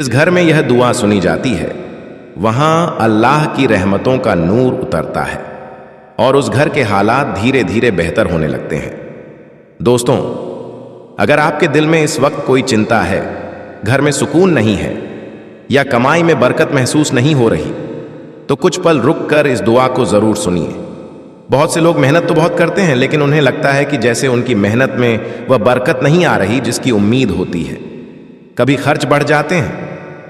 جس گھر میں یہ دعا سنی جاتی ہے وہاں اللہ کی رحمتوں کا نور اترتا ہے اور اس گھر کے حالات دھیرے دھیرے بہتر ہونے لگتے ہیں۔ دوستوں، اگر آپ کے دل میں اس وقت کوئی چنتا ہے، گھر میں سکون نہیں ہے یا کمائی میں برکت محسوس نہیں ہو رہی، تو کچھ پل رک کر اس دعا کو ضرور سنیے۔ بہت سے لوگ محنت تو بہت کرتے ہیں، لیکن انہیں لگتا ہے کہ جیسے ان کی محنت میں وہ برکت نہیں آ رہی جس کی امید ہوتی ہے۔ کبھی خرچ بڑھ جاتے ہیں،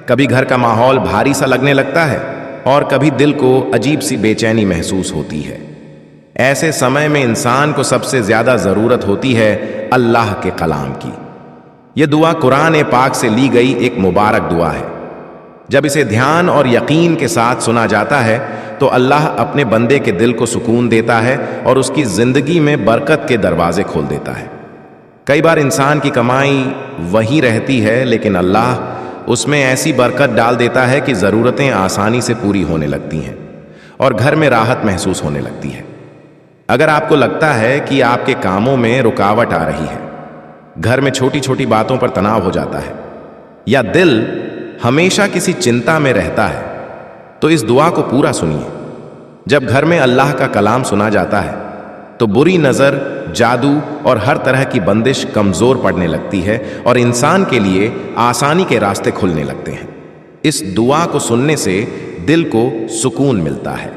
کبھی گھر کا ماحول بھاری سا لگنے لگتا ہے اور کبھی دل کو عجیب سی بے چینی محسوس ہوتی ہے۔ ایسے سمے میں انسان کو سب سے زیادہ ضرورت ہوتی ہے اللہ کے کلام کی۔ یہ دعا قرآن پاک سے لی گئی ایک مبارک دعا ہے۔ جب اسے دھیان اور یقین کے ساتھ سنا جاتا ہے تو اللہ اپنے بندے کے دل کو سکون دیتا ہے اور اس کی زندگی میں برکت کے دروازے کھول دیتا ہے۔ کئی بار انسان کی کمائی وہی رہتی ہے، لیکن اللہ اس میں ایسی برکت ڈال دیتا ہے کہ ضرورتیں آسانی سے پوری ہونے لگتی ہیں اور گھر میں راحت محسوس ہونے لگتی ہے۔ اگر آپ کو لگتا ہے کہ آپ کے کاموں میں رکاوٹ آ رہی ہے، گھر میں چھوٹی چھوٹی باتوں پر تناؤ ہو جاتا ہے یا دل ہمیشہ کسی چنتا میں رہتا ہے، تو اس دعا کو پورا سنیے۔ جب گھر میں اللہ کا کلام سنا جاتا ہے تو بری نظر، جادو اور ہر طرح کی بندش کمزور پڑنے لگتی ہے اور انسان کے لیے آسانی کے راستے کھلنے لگتے ہیں۔ اس دعا کو سننے سے دل کو سکون ملتا ہے،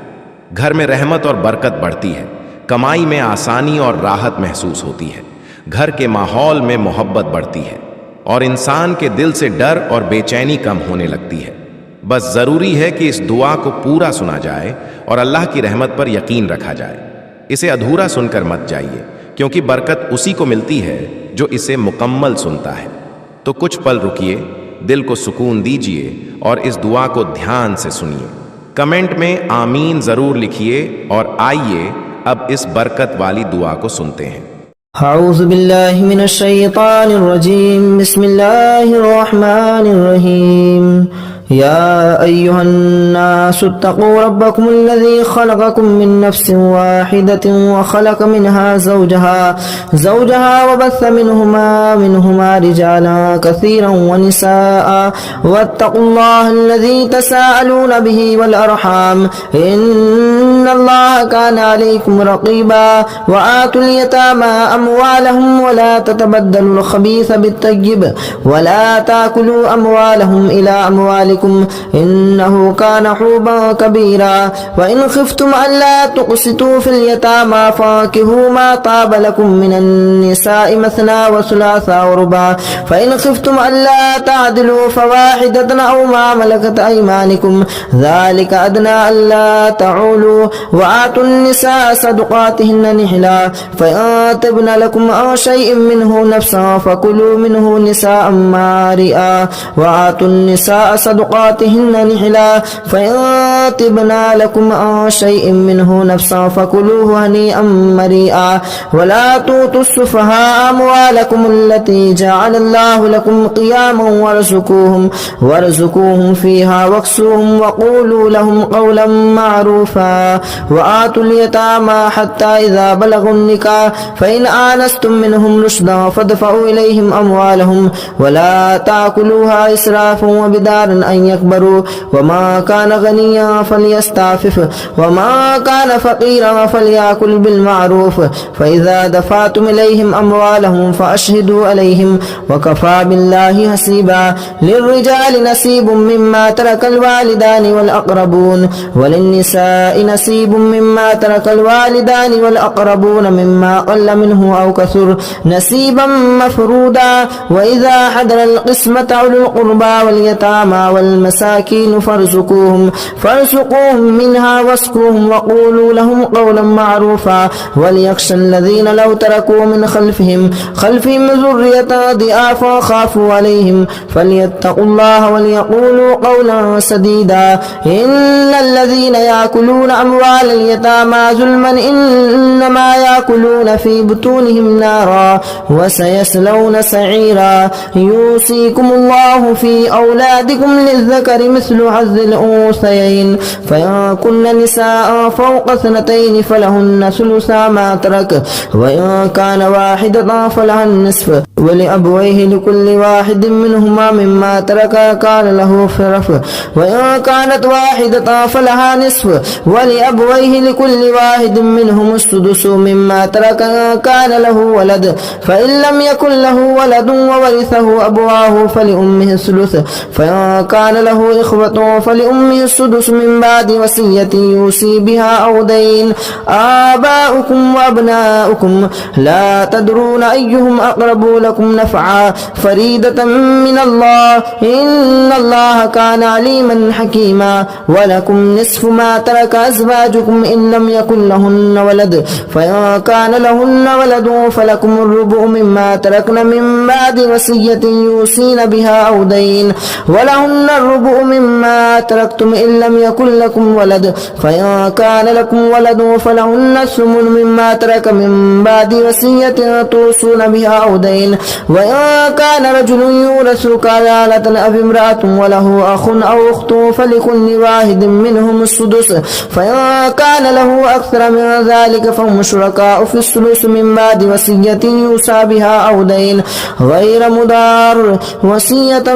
گھر میں رحمت اور برکت بڑھتی ہے، کمائی میں آسانی اور راحت محسوس ہوتی ہے، گھر کے ماحول میں محبت بڑھتی ہے اور انسان کے دل سے ڈر اور بے چینی کم ہونے لگتی ہے۔ بس ضروری ہے کہ اس دعا کو پورا سنا جائے اور اللہ کی رحمت پر یقین رکھا جائے۔ اسے ادھورا سن کر مت جائیے، کیونکہ برکت اسی کو ملتی ہے جو اسے مکمل سنتا ہے۔ تو کچھ پل رکیے، دل کو سکون دیجیے اور اس دعا کو دھیان سے سنیے۔ کمنٹ میں آمین ضرور لکھیے اور آئیے اب اس برکت والی دعا کو سنتے ہیں۔ اعوذ باللہ من الشیطان الرجیم، بسم اللہ الرحمن الرحیم۔ يا أيها الناس اتقوا ربكم الذي خلقكم من نفس واحدة وخلق منها زوجها وبث منهما رجالا كثيرا ونساء واتقوا الله الذي تساءلون به والأرحام إن الله كان عليكم رقيبا وآتوا اليتامى أموالهم ولا تتبدلوا الخبيث بالطيب ولا تأكلوا أموالهم إلى أموالكم إنه كان حوبا كبيرا وإن خفتم ألا تقسطوا في اليتامى فانكحوا ما طاب لكم من النساء مثنى وثلاث ورباع فإن خفتم ألا تعدلوا فواحدة أو ما ملكت أيمانكم ذلك أدنى ألا تعولوا وآتوا النساء صدقاتهن نحلا فإن تبن لكم عن شيء منه نفسا فكلوا منه نساء مارئا وآتوا النساء صدقاتهن نحلا فإن تبن لكم عن شيء منه نفسا فكلوه هنيئا مريئا ولا تؤتوا السفهاء أموالكم التي جعل الله لكم قياما وارزقوهم فيها واكسوهم وقولوا لهم قولا معروفا وآتوا اليتامى حتى إذا بلغوا النكاح فإن آنستم منهم رشدا فادفعوا إليهم أموالهم ولا تأكلوها إسرافا وبدارا أن يكبروا وما كان غنيا فليستعفف وما كان فقيرا فليأكل بالمعروف فإذا دفعتم إليهم أموالهم فأشهدوا عليهم وكفى بالله حسيبا للرجال نصيب مما ترك الوالدان والأقربون وللنساء نصيب مما ترك الوالدان والأقربون مما قل منه أو كثر نصيبا مفرودا وإذا حضر القسمة أولو القربى واليتامى والمساكين فارزقوهم منها واسقوهم وقولوا لهم قولا معروفا وليخشى الذين لو تركوا من خلفهم ذرية ضعافا خافوا عليهم فليتقوا الله وليقولوا قولا سديدا إن الذين يأكلون أموال اليتامى ظلما إنما يأكلون في بطونهم نارا وسيصلون سعيرا يوصيكم الله في أولادكم للذكر مثل حظ الأنثيين فإن كن نساء فوق 2 فلهن ثلثا ما ترك وإن كان واحدة فلها النصف ولأبويه لكل واحد منهما مما ترك كان له فرف وإن كانت واحدة فلها نصف ولأبويه لكل واحد منهم السدس مما ترك كان له ولد فإن لم يكن له ولد وورثه أبواه فلأمه الثلث فإن كان له إخوة فلأمه السدس من بعد وصية يوصي بها أو دين آباؤكم وأبناؤكم لا تدرون أيهم أقرب لكم نفعا فريدة من الله إن الله كان عليما حكيما ولكم نصف ما ترك أزواجكم إن لم يكن لهن ولد فإن كان لهن ولد فلكم الربع مما تركن من بعد وصية يوصين بها أو دين ولهن الربع مما تركتم إن لم يكن لكم ولد فإن كان لكم ولد فلهن الثمن مما ترك من بعد وصية توصون بها أو دين وإن كان رجل يورث كلالة أو امرأة وله أخ أو أخت فلكل واحد منهم السدس فإن كان له أكثر من ذلك فهم شركاء في الثلث من بعد وصية يوصى بها أو دين غير مضار وصية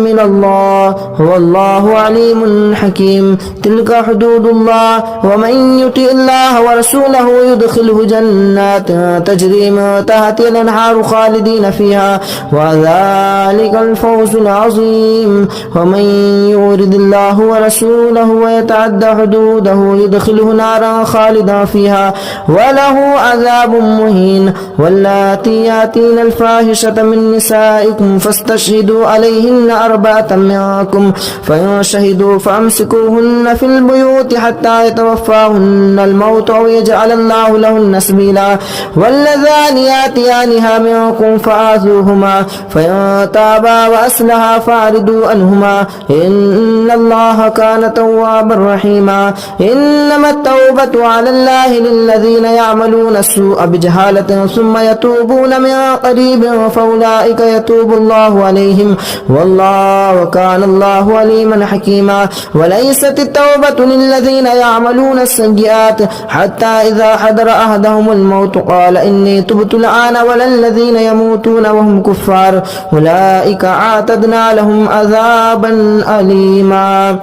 من الله والله عليم حكيم تلك حدود الله ومن يطع الله ورسوله يدخله جنات تجري من تحتها الأنهار خالدين فيها وذلك الفوز العظيم ومن يرد الله ورسوله ويتعدى حدوده يدخله نارا خالدا فيها وله عذاب مهين واللاتي ياتين الفاحشة من نسائكم فاستشهدوا عليهن 4 منكم فإن شهدوا فأمسكوهن في البيوت حتى يتوفاهن الموت أو يجعل الله لهن سبيلا واللذان ياتيانها منكم فآذوهما فإن تابا وأصلحا فأعرضوا عنهما إن الله كان توابا رحيما إنما التوبة على الله للذين يعملون السوء بجهالة ثم يتوبون من قريب فأولئك يتوب الله عليهم والله كان الله عليما حكيما وليست التوبة للذين يعملون السيئات حتى إذا حضر أحدهم الموت قال إني تبت الآن ولا الذين يموتون وهم كفار أولئك أعتدنا لهم عذابا أليما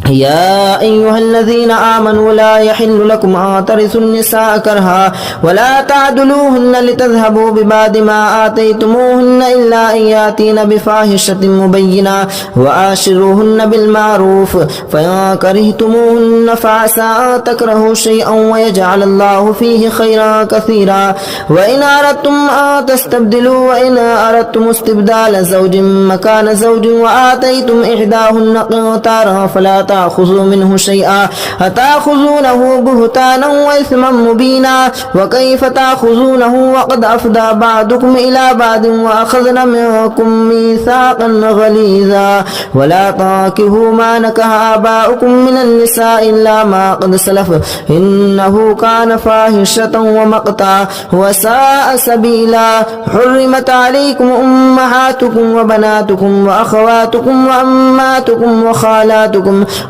يا أيها الذين آمنوا لا يحل لكم أن ترثوا النساء كرها ولا تعدلوهن لتذهبوا ببعض ما آتيتموهن إلا أن يأتين بفاحشة مبينة وآشروهن بالمعروف فإن كرهتموهن فعسى أن تكرهوا شيئا ويجعل الله فيه خيرا كثيرا وإن أردتم أن تستبدلوا وإن أردتم استبدال زوج مكان زوج وآتيتم إحداهن قنطارا فلا تأخذوا منه شيئا أتأخذونه بهتانا وإثما مبينا وكيف تأخذونه وقد أفضى بعضكم إلى بعض وأخذنا منكم ميثاقا غليظا ولا تنكحوا ما نكح آباؤكم من النساء إلا ما قد سلف إنه كان فاحشة ومقتا وساء سبيلا حرمت عليكم أمهاتكم وبناتكم وأخواتكم وأماتكم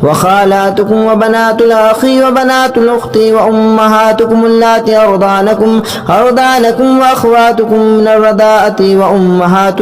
وخالاتكم وبنات الأخ وبنات الأخت وأمهاتكم اللاتي أرضعنكم وأخواتكم من الرضاعة وأمهات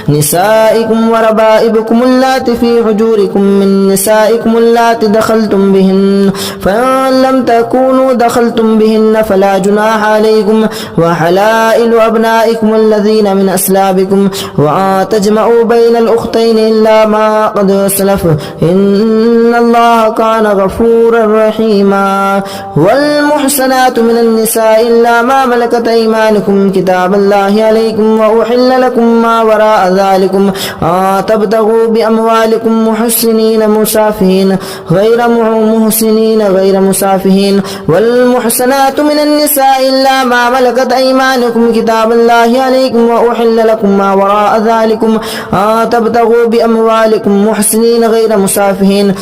نسائكم وربائبكم اللاتي في حجوركم من نسائكم اللاتي دخلتم بهن فإن لم تكونوا دخلتم بهن فلا جناح عليكم وحلائل أبنائكم الذين من أسلابكم وأن تجمعوا بين الأختين إلا ما قد سلف إن الله كان غفورا رحيما والمحسنات من النساء إلا ما ملكت أيمانكم كتاب الله عليكم وأحل لكم ما وراء ذلكم تبتغوا بأموالكم محسنين مسافهين غير مسافهين والمحسنات من النساء إلا ما ملكت أيمانكم كتاب الله عليكم وأحل لكم ما وراء ذلكم تبتغوا بأموالكم محسنين غير مسافهين مكرهين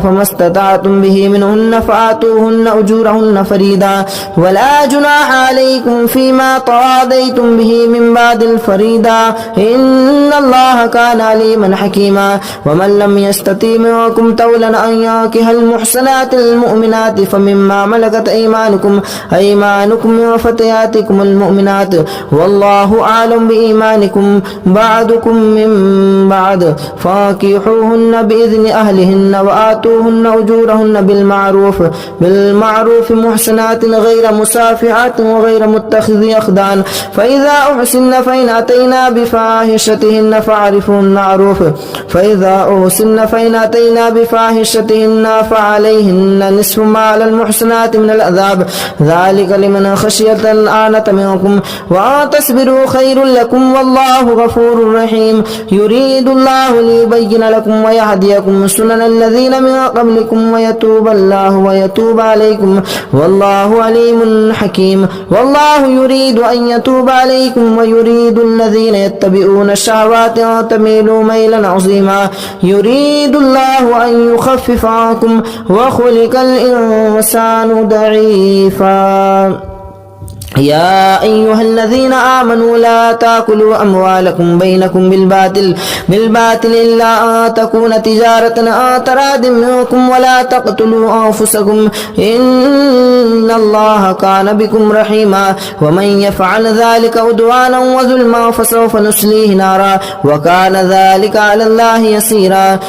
فما استطعتم به منهن فآتوهن أجورهن فريدا ولا جناح عليكم فيما تراضيتم به من بعد الفريضة إن الله كان عليما حكيما ومن لم يستطع منكم طولا أن ينكح المحصنات المؤمنات فمما ملكت أيمانكم من فتياتكم المؤمنات والله أعلم بإيمانكم بعضكم من بعض فانكحوهن بإذن أهلهن وآتوهن أجورهن بالمعروف محسنات غير مسافحات وغير متخذي أخدان فإذا أحسن فإن أتينا بفاحشتهن فعليهن نصف ما على المحسنات من العذاب ذلك لمن خشي الآنة منكم وأن تصبروا خير لكم والله غفور رحيم يريد الله ليبين لكم ويهديكم سنن الذين من قبلكم ويتوب عليكم والله عليم حكيم والله يريد أن يتوب عليكم ويريد الذين يتبعون الشهوات أن تميلوا ميلا عظيما يريد الله أن يخفف عنكم وخلق الإنسان ضعيفا يا أيها الذين آمنوا لا تأكلوا أموالكم بينكم بالباطل إلا أن تكون تجارة عن تراض منكم ولا تقتلوا أنفسكم إن الله كان بكم رحيما ومن يفعل ذلك عدوانا وظلما فسوف نصليه نارا وكان ذلك على الله يسيرا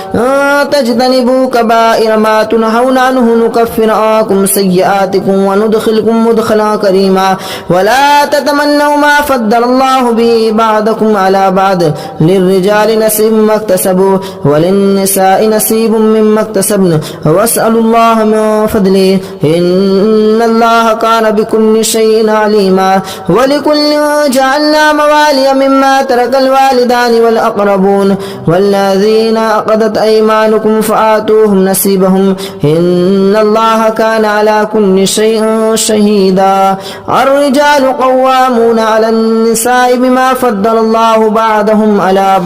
تجتنبوا كبائر ما تنهون عنه نكفر عنكم سيئاتكم وندخلكم مدخلا كريما ولا تتمنوا ما فضل الله به بعضكم على بعض للرجال نصيب مما اكتسبوا وللنساء نصيب مما اكتسبن واسألوا الله من فضله إن الله كان بكل شيء عليما ولكل جعلنا موالي مما ترك الوالدان والأقربون والذين عقدت أيمانكم فآتوهم نصيبهم إن الله كان على كل شيء شهيدا الرجال قوامون على النساء بما فضل الله بعضهم على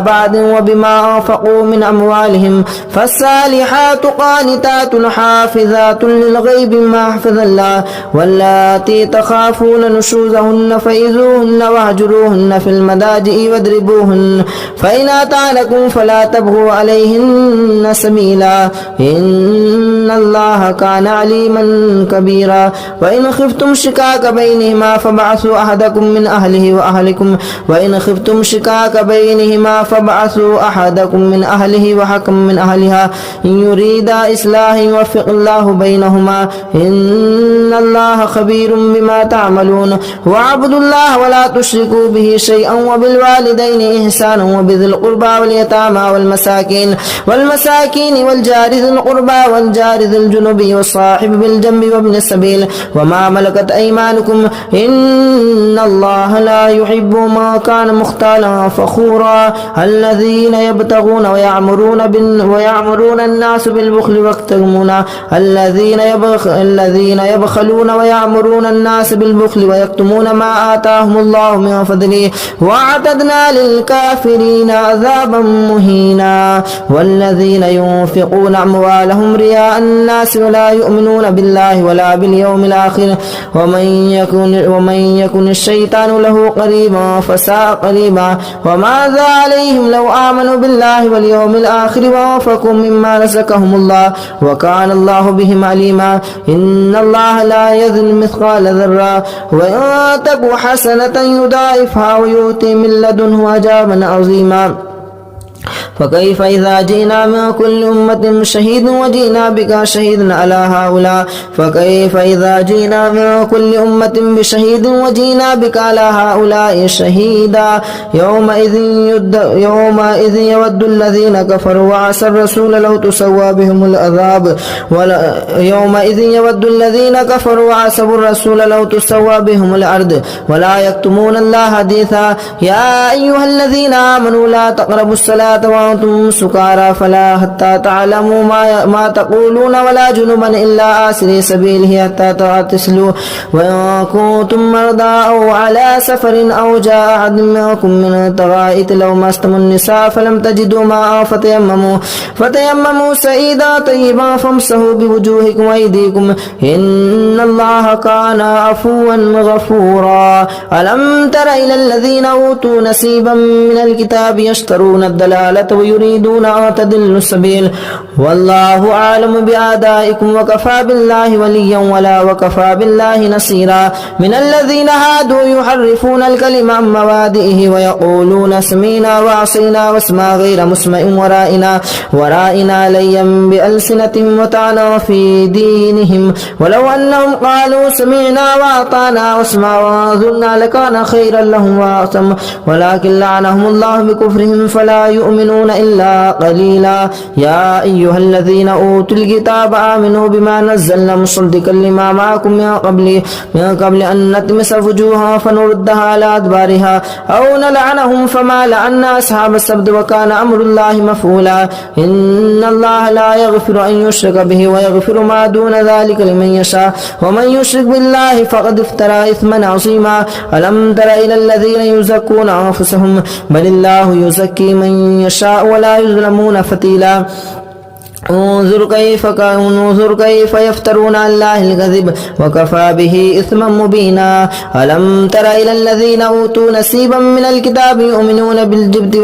بعض وبما أنفقوا من أموالهم فالصالحات قانتات حافظات للغيب ما حفظ الله واللاتي تخافون نشوزهن فإذوهن واهجروهن في المضاجع واضربوهن فإن أطعنكم فلا تبغوا عليهن سبيلا إن الله كان عليما كبيرا وإن خفتم شقاق بينهما فبعثوا أحدكم من أهله وحكم من أهلها إن يريدا إصلاحا يوفق الله بينهما إن الله خبير بما تعملون واعبدوا الله ولا تشركوا به شيئا وبالوالدين إحسانا وبذي القربى واليتامى والمساكين والجار ذي القربى والجار ذي الجنب والصاحب بالجنب وابن السبيل وما ملكت أيمانكم إن الله لا يحب ما كان مختالا فخورا الذين يبتغون ويعمرون الناس بالبخل ويكتمون الذين يبخلون ويعمرون الناس بالبخل ويكتمون ما آتاهم الله من فضله وأعتدنا للكافرين عذابا مهينا والذين ينفقون أموالهم رياء الناس ولا يؤمنون بالله ولا باليوم الآخر ومن يكن الشيطان له قريبا فساء قريبا وماذا عليهم لو آمنوا بالله واليوم الآخر وأنفقوا مما رزقهم الله وكان الله بهم عليما إن الله لا يظلم مثقال ذرة وإن تك حسنة يضاعفها ويؤتي من لدنه أجرا عظيما فكيف إذا جئنا من كل أمة شهيد وجئنا بك شهيدا على هؤلاء فكيف إذا جئنا من كل أمة بشهيد وجئنا بك على هؤلاء شهيدا يومئذ يود الذين كفروا وعصوا الرسول لو تسوى بهم العذاب يومئذ يود الذين كفروا وعصوا الرسول لو تسوى بهم الأرض ولا يكتمون الله حديثا يا أيها الذين آمنوا لا تقربوا الصلاة أنتم سكارى فلا حتى تعلموا ما تقولون ولا جنبا إلا آسري سبيله حتى تغتسلوا وإن كنتم مرضى أو على سفر أو جاء أحد منكم من الغائط لو مستم النساء فلم تجدوا ماء فتيمموا سعيدا طيبا فامسحوا بوجوهكم وأيديكم إن الله كان عفوا غفورا ألم تر إلى الذين أوتوا نصيبا من الكتاب يشترون الضلالة ويريدون أن تضلوا السبيل والله أعلم بأعدائكم وكفى بالله وليا ولا وكفى بالله نصيرا من الذين هادوا يحرفون الكلم عن مواضعه ويقولون سمعنا وعصينا واسمع غير مسمع ورائنا ليا بألسنتهم وطعنا في دينهم ولو أنهم قالوا سمعنا وأطعنا واسمع وانظرنا لكان خيرا لهم وأعظم ولكن لعنهم الله بكفرهم فلا يؤمنون إلا قليلا يا أيها الذين أوتوا الكتاب آمنوا بما نزلنا مصدقا لما معكم من قبل أن نطمس وجوها فنردها على أدبارها أو نلعنهم فما لعنا أصحاب السبت وكان أمر الله مفعولا إن الله لا يغفر أن يشرك به ويغفر ما دون ذلك لمن يشاء ومن يشرك بالله فقد افترى إثما عظيما ألم تر إلى الذين يزكون أنفسهم بل الله يزكي من يشاء ولا يظلمون فتيلا انظر كيف يفترون على الله الكذب وكفى به إثما مبينا ألم تر إلى الذين أوتوا نصيبا من الكتاب يؤمنون بالجبت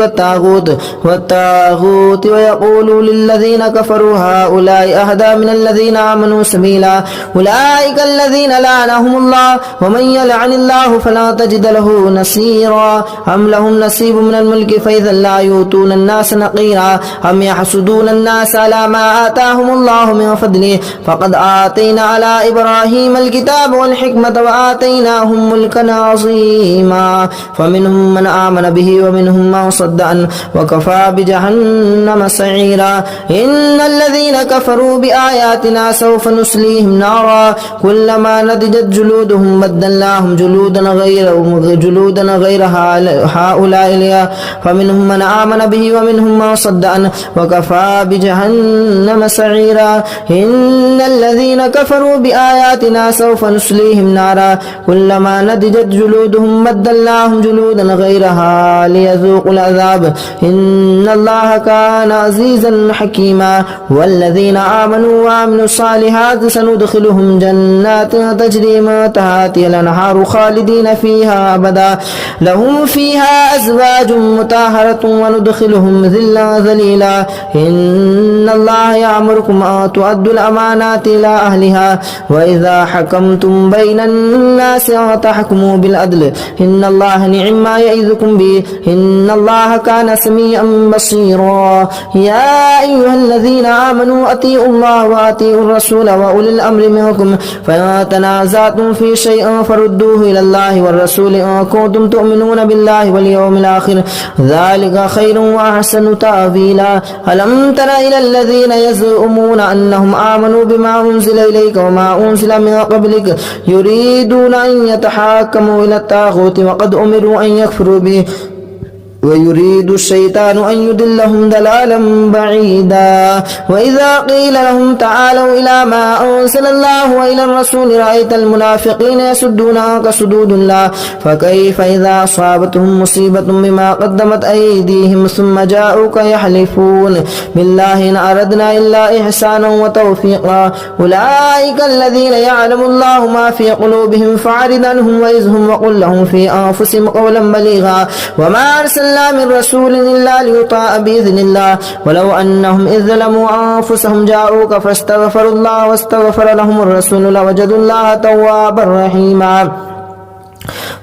والطاغوت ويقولوا للذين كفروا هؤلاء أهدى من الذين آمنوا سبيلا أولئك الذين لعنهم الله ومن يلعن الله فلا تجد له نصيرا أم لهم نصيب من الملك فإذا لا يؤتون الناس نقيرا أم يحسدون الناس على ما آتاهم الله من فضله فقد آتينا على إبراهيم الكتاب والحكمة وآتيناهم ملكا عظيما فمنهم من آمن به ومنهم من صد عنه وكفى بجهنم سعيرا إن الذين كفروا بآياتنا سوف نسليهم نارا كلما نضجت جلودهم بدلناهم جلودا غيرها هؤلاء فمنهم من آمن به ومنهم من صد عنه وكفى بجهنم سعيرا إن الذين كفروا بآياتنا سوف نسليهم نارا كلما نضجت جلودهم بدلناهم جلودا غيرها ليذوقوا العذاب إن الله كان عزيزا حكيما والذين آمنوا وعملوا الصالحات سندخلهم جنات تجري من تحتها الأنهار خالدين فيها أبدا لهم فيها أزواج مطهرة وندخلهم ذلا ذليلا إن الله يأمركم أن تؤدوا الأمانات إلى أهلها وإذا حكمتم بين الناس أن تحكموا بالعدل إن الله نعم ما يعظكم به إن الله كان سميعا بصيرا يا أيها الذين آمنوا أطيعوا الله وأطيعوا الرسول وأولي الأمر منكم فإن تنازعتم في شيء فردوه إلى الله والرسول إن كنتم تؤمنون بالله واليوم الآخر ذلك خير وأحسن تأويلا ألم تر إلى الذين يزعمون أنهم آمنوا بما أنزل إليك وما أنزل من قبلك يريدون أن يتحاكموا إلى الطاغوت وقد أمروا أن يكفروا به ويريد الشيطان أن يضلهم ضلالا بعيدا وإذا قيل لهم تعالوا إلى ما أنزل الله وإلى الرسول رأيت المنافقين يصدون عنك صدود الله فكيف إذا أصابتهم مصيبة بما قدمت أيديهم ثم جاءوك يحلفون بالله إن أردنا إلا إحسانا وتوفيقا أولئك الذين يعلم الله ما في قلوبهم فاعرض عنهم وإذهم وقل لهم في أنفسهم قولا بليغا وما أرسلنا من رسول إلا ليطاع بإذن الله ولو أنهم إذ ظلموا أنفسهم جاءوك فاستغفروا الله واستغفر لهم الرسول لوجدوا الله توابا رحيما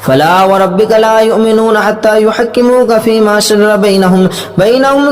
فلا وربك لا يؤمنون حتى يحكموك فيما شجر بينهم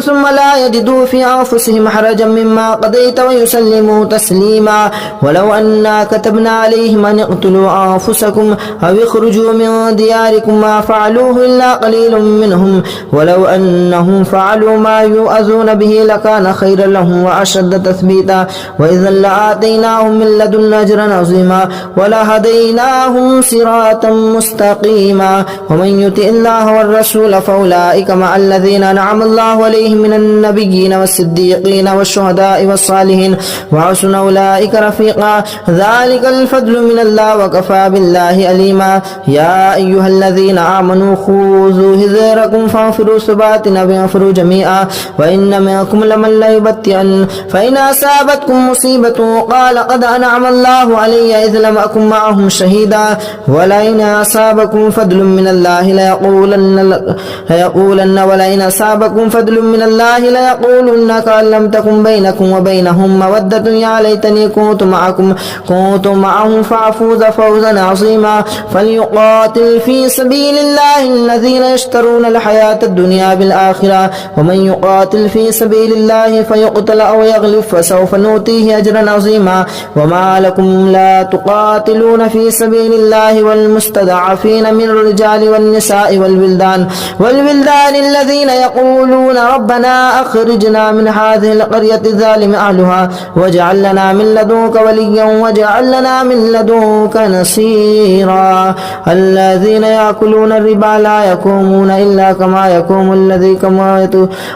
ثم لا يجدوا في أنفسهم حرجا مما قضيت ويسلموا تسليما ولو أنا كتبنا عليهم أن اقتلوا أنفسكم أو اخرجوا من دياركم ما فعلوه إلا قليل منهم ولو أنهم فعلوا ما يؤذون به لكان خيرا لهم وأشد تثبيتا وإذا لآتيناهم من لدنا أجرا عظيما ولهديناهم صراطا مستقيما ومن يطع الله والرسول فأولئك مع الذين أنعم الله عليهم من النبيين والصديقين والشهداء والصالحين وحسن أولئك رفيقا ذلك الفضل من الله وكفى بالله عليما يا أيها الذين آمنوا خذوا حذركم فانفروا ثبات أو انفروا جميعا وإن منكم لمن ليبطئن فإن أصابتكم مصيبة قال قد أنعم الله علي إذ لم أكن معهم شهيدا ولئن أصابكم فضل من الله ليقولن ولئن أصابكم فضل من الله ليقولن كأن لم تكن بينكم وبينهم مودة يا ليتني كنت معهم فأفوز فوزا عظيما فليقاتل في سبيل الله الذين يشترون الحياة الدنيا بالآخرة ومن يقاتل في سبيل الله فيقتل أو يغلب فسوف نؤتيه أجرا عظيما وما لكم لا تقاتلون في سبيل الله والمستضعفين من الرجال والنساء والولدان الذين يقولون ربنا أخرجنا من هذه القرية الظالم أهلها واجعل لنا من لدنك وليا واجعل لنا من لدنك نصيرا الذين يأكلون الربا لا يقومون إلا كما يقوم الذي كما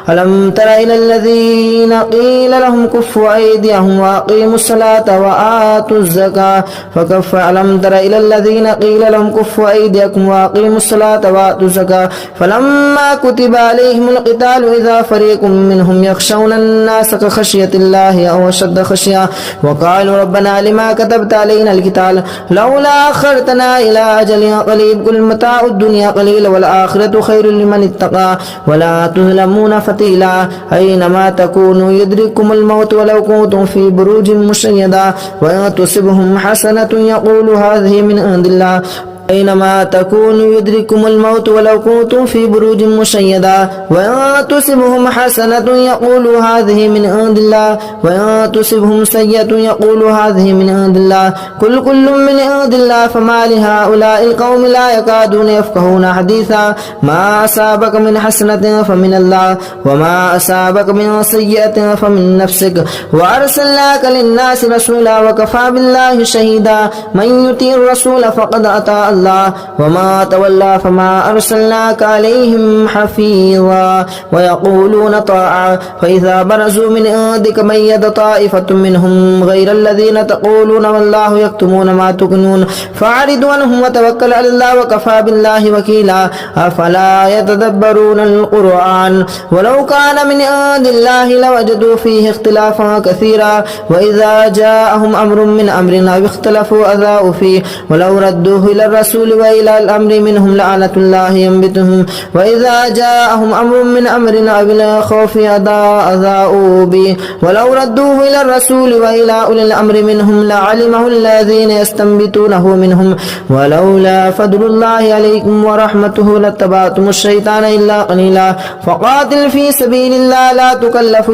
ألم تر إلى الذين قيل لهم كفوا أيديهم وأقيموا الصلاة وآتوا الزكاة فكف ألم تر إلى الذين قيل لهم كفوا أيديكم وأقيموا الصلاة وآتوا الزكاة فلما كتب عليهم القتال إذا فريق منهم يخشون الناس كخشية الله أو أشد خشية وقالوا ربنا لما كتبت علينا القتال لولا أخرتنا إلى أجل قريب قل متاع الدنيا قليل والآخرة خير لمن اتقى ولا تظلمون فتيلا أينما تكونوا يدرككم الموت ولو كنتم في بروج مشيدة وإن تصبهم حسنة يقول هذه من عند الله أينما تكونوا يدرككم الموت ولو كنتم في بروج مشيدة وإن تصبهم حسنة يقولوا هذه من عند الله وإن تصبهم سيئة يقولوا هذه من عند الله كل من عند الله فما لهؤلاء القوم لا يكادون يفقهون حديثا ما أصابك من حسنة فمن الله وما أصابك من سيئة فمن نفسك وأرسلناك للناس رسولا وكفى بالله شهيدا من يطيع الرسول فقد أطاع الله وما تولى فما أرسلناك عليهم حفيظا ويقولون طاعة فإذا برزوا من عندك ميت طائفة منهم غير الذين تقولون والله يكتمون ما تكنون فأعرض عنهم وتوكل على الله وكفى بالله وكيلا أفلا يتدبرون القرآن ولو كان من عند الله لوجدوا فيه اختلافا كثيرا وإذا جاءهم أمر من أمرنا اختلفوا أذاؤوا فيه ولو ردوه إلى الرسول وإلى الأمر منهم لعنة الله ينبتهم وإذا جاءهم أمر من أمرنا بلا خوف أذاؤوا به ولو ردوه إلى الرسول وإلى أولي الأمر منهم لعلمه الذين يستنبتونه منهم ولولا فضل الله عليكم ورحمته لاتبعتم الشيطان إلا قليلا فقاتل في سبيل الله لا تكلف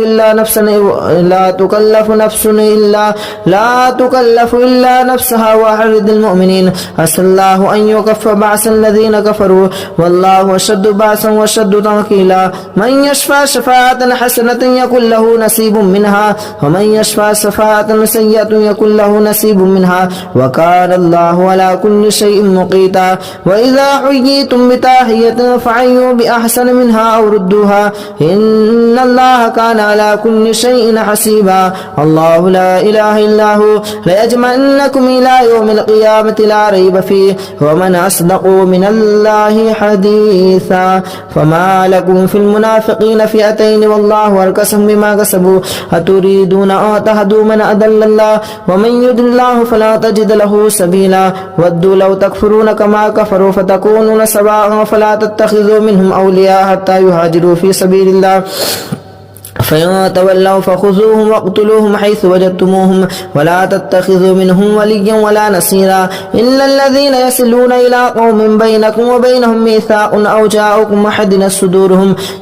نفسها وحرد المؤمنين عسى الله أن يكف بعث الذين كفروا والله أشد بعثا وأشد تنكيلا من يشفع شفاعة حسنة يكن له نصيب منها ومن يشفع شفاعة سيئة يكن له نصيب منها وكان الله على كل شيء مقيتا وإذا حييتم بتحية فحيوا بأحسن منها أو ردوها إن الله كان على كل شيء حسيبا الله لا إله إلا هو ليجمعنكم إلى يوم القيامة لا ريب فيه ومن أصدق من الله حديثا فما لكم في المنافقين فئتين والله أركسهم بما كسبوا أتريدون أن تهدوا من أضل الله ومن يضلل الله فلا تجد له سبيلا ودوا لو تكفرون كما كفروا فتكونون سواء فلا تتخذوا منهم أولياء حتى يهاجروا في سبيل الله فإن تولوا فخذوهم واقتلوهم حيث وجدتموهم ولا تتخذوا منهم وليا ولا نصيرا إلا الذين يصلون إلى قوم بينكم وبينهم ميثاق أو جاءوكم حدثت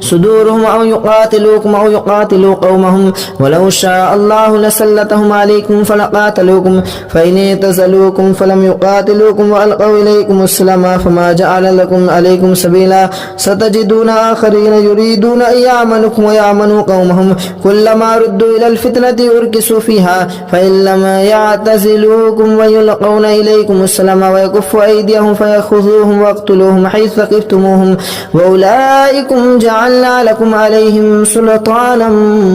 صدورهم أو يقاتلوكم أو يقاتلوا قومهم ولو شاء الله لسلطهم عليكم فلقاتلوكم فإن اعتزلوكم فلم يقاتلوكم وألقوا إليكم السلام فما جعل لكم عليكم سبيلا ستجدون آخرين يريدون أن يأمنكم ويأمنوا قوم قومهم كلما ردوا إلى الفتنة أركسوا فيها فإن لم يعتزلوكم ويلقون إليكم السلام ويكفوا أيديهم فيأخذوهم واقتلوهم حيث ثقفتموهم وأولئكم جعلنا لكم عليهم سلطانا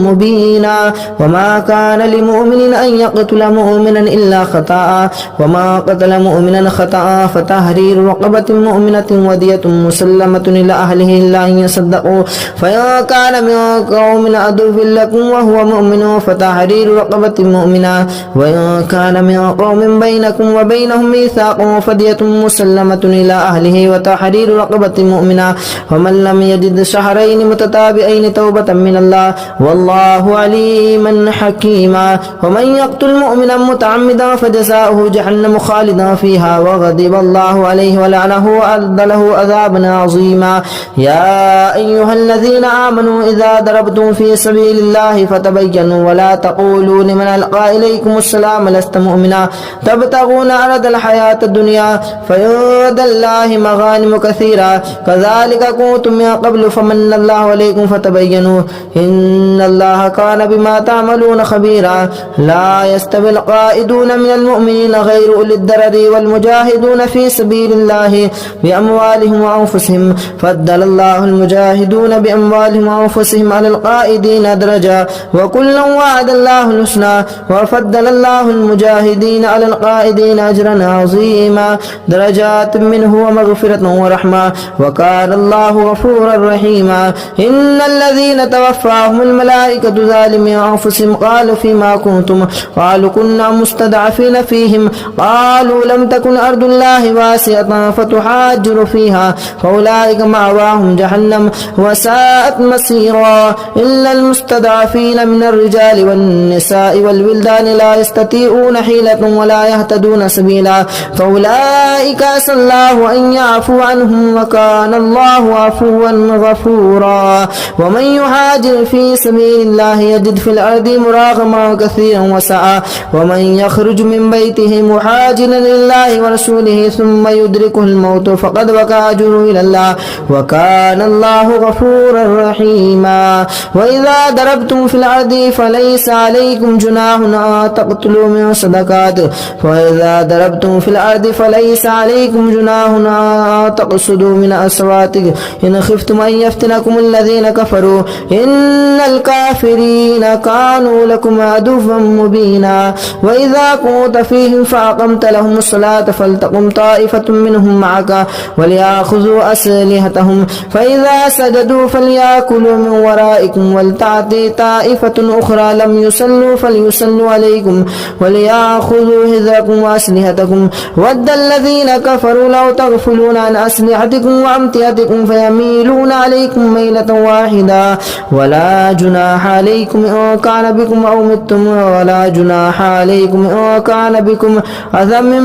مبينا وما كان لمؤمن أن يقتل مؤمنا إلا خطأ وما قتل مؤمنا خطأ فتحرير رقبة مؤمنة ودية مسلمة إلى أهله إلا أن يصدقوا فإن كان من قوم عدو لكم وهو مؤمن فتحرير رقبة مؤمنة وإن كان من قوم بينكم وبينهم ميثاق فدية مسلمة إلى أهله وتحرير رقبة مؤمنة ومن لم يجد شهرين متتابعين توبة من الله والله عليما حكيما ومن يقتل مؤمنا متعمدا فجزاؤه جهنم خالدا فيها وغضب الله عليه ولعنه وأعد له عذابا عظيما يا أيها الذين آمنوا إذا ضربتم في سبيل الله فتبينوا ولا تقولوا لمن ألقى إليكم السلام لست مؤمنا تبتغون عرض الحياة الدنيا فعند الله مغانم كثيرة كذلك كنتم من قبل فمن الله عليكم فتبينوا إن الله كان بما تعملون خبيرا لا يستوي القائدون من المؤمنين غير أولي الضرر والمجاهدون في سبيل الله بأموالهم وأنفسهم فضل الله المجاهدون بأموالهم وأنفسهم على القائدين درجة وكلا وعد الله الحسنى وفضل الله المجاهدين على القائدين أجرا عظيما درجات منه ومغفرة ورحمة وكان الله غفورا رحيما إن الذين توفاهم الملائكة ظالمي أنفسهم قالوا فيما كنتم قالوا كنا مستضعفين فيهم قالوا لم تكن أرض الله واسعة فتحاجر فيها فأولئك مأواهم جهنم وساءت مصيرا إلا المستضعفين من الرجال والنساء والولدان لا يستطيعون حيلة ولا يهتدون سبيلا فأولئك عسى الله أن يعفو عنهم وكان الله عفوا غفورا ومن يهاجر في سبيل الله يجد في الأرض مراغما كثيرا وسعا ومن يخرج من بيته مهاجرا لله ورسوله ثم يدركه الموت فقد وقع أجره إلى الله وكان الله غفورا رحيما وإذا ضربتم في الأرض فليس عليكم جناح أن تقتلوا من صدقات وإذا ضربتم في الأرض فليس عليكم جناح أن تقصدوا من أصواتكم إن خفتم أن يفتنكم الذين كفروا إن الكافرين كانوا لكم عدوا مبينا وإذا كنت فيهم فأقمت لهم الصلاة فلتقم طائفة منهم معك وليأخذوا أسلحتهم فإذا سجدوا فليأكلوا من ورائكم ولتأتي طائفة أخرى لم يصلوا فليصلوا عليكم وليأخذوا حذركم وأسلحتكم ود الذين كفروا لو تغفلون عن أسلحتكم وأمتعتكم فيميلون عليكم ميلة واحدة ولا جناح عليكم إن كان بكم أو متم ولا جناح عليكم إن كان بكم أذى من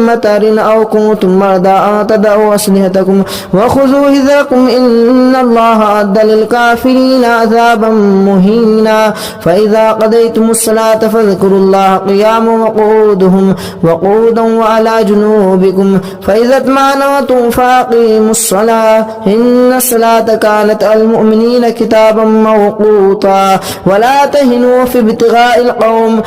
مطر أو كنتم مرضى أن تضعوا أسلحتكم وخذوا حذركم إن الله أعد للكافرين عذابا مهينا فإذا قضيتم الصلاة فاذكروا الله قياما وقعودا وعلى جنوبكم فإذا اطمأننتم فأقيموا الصلاة إن الصلاة كانت على المؤمنين كتابا موقوتا ولا تهنوا في ابتغاء القوم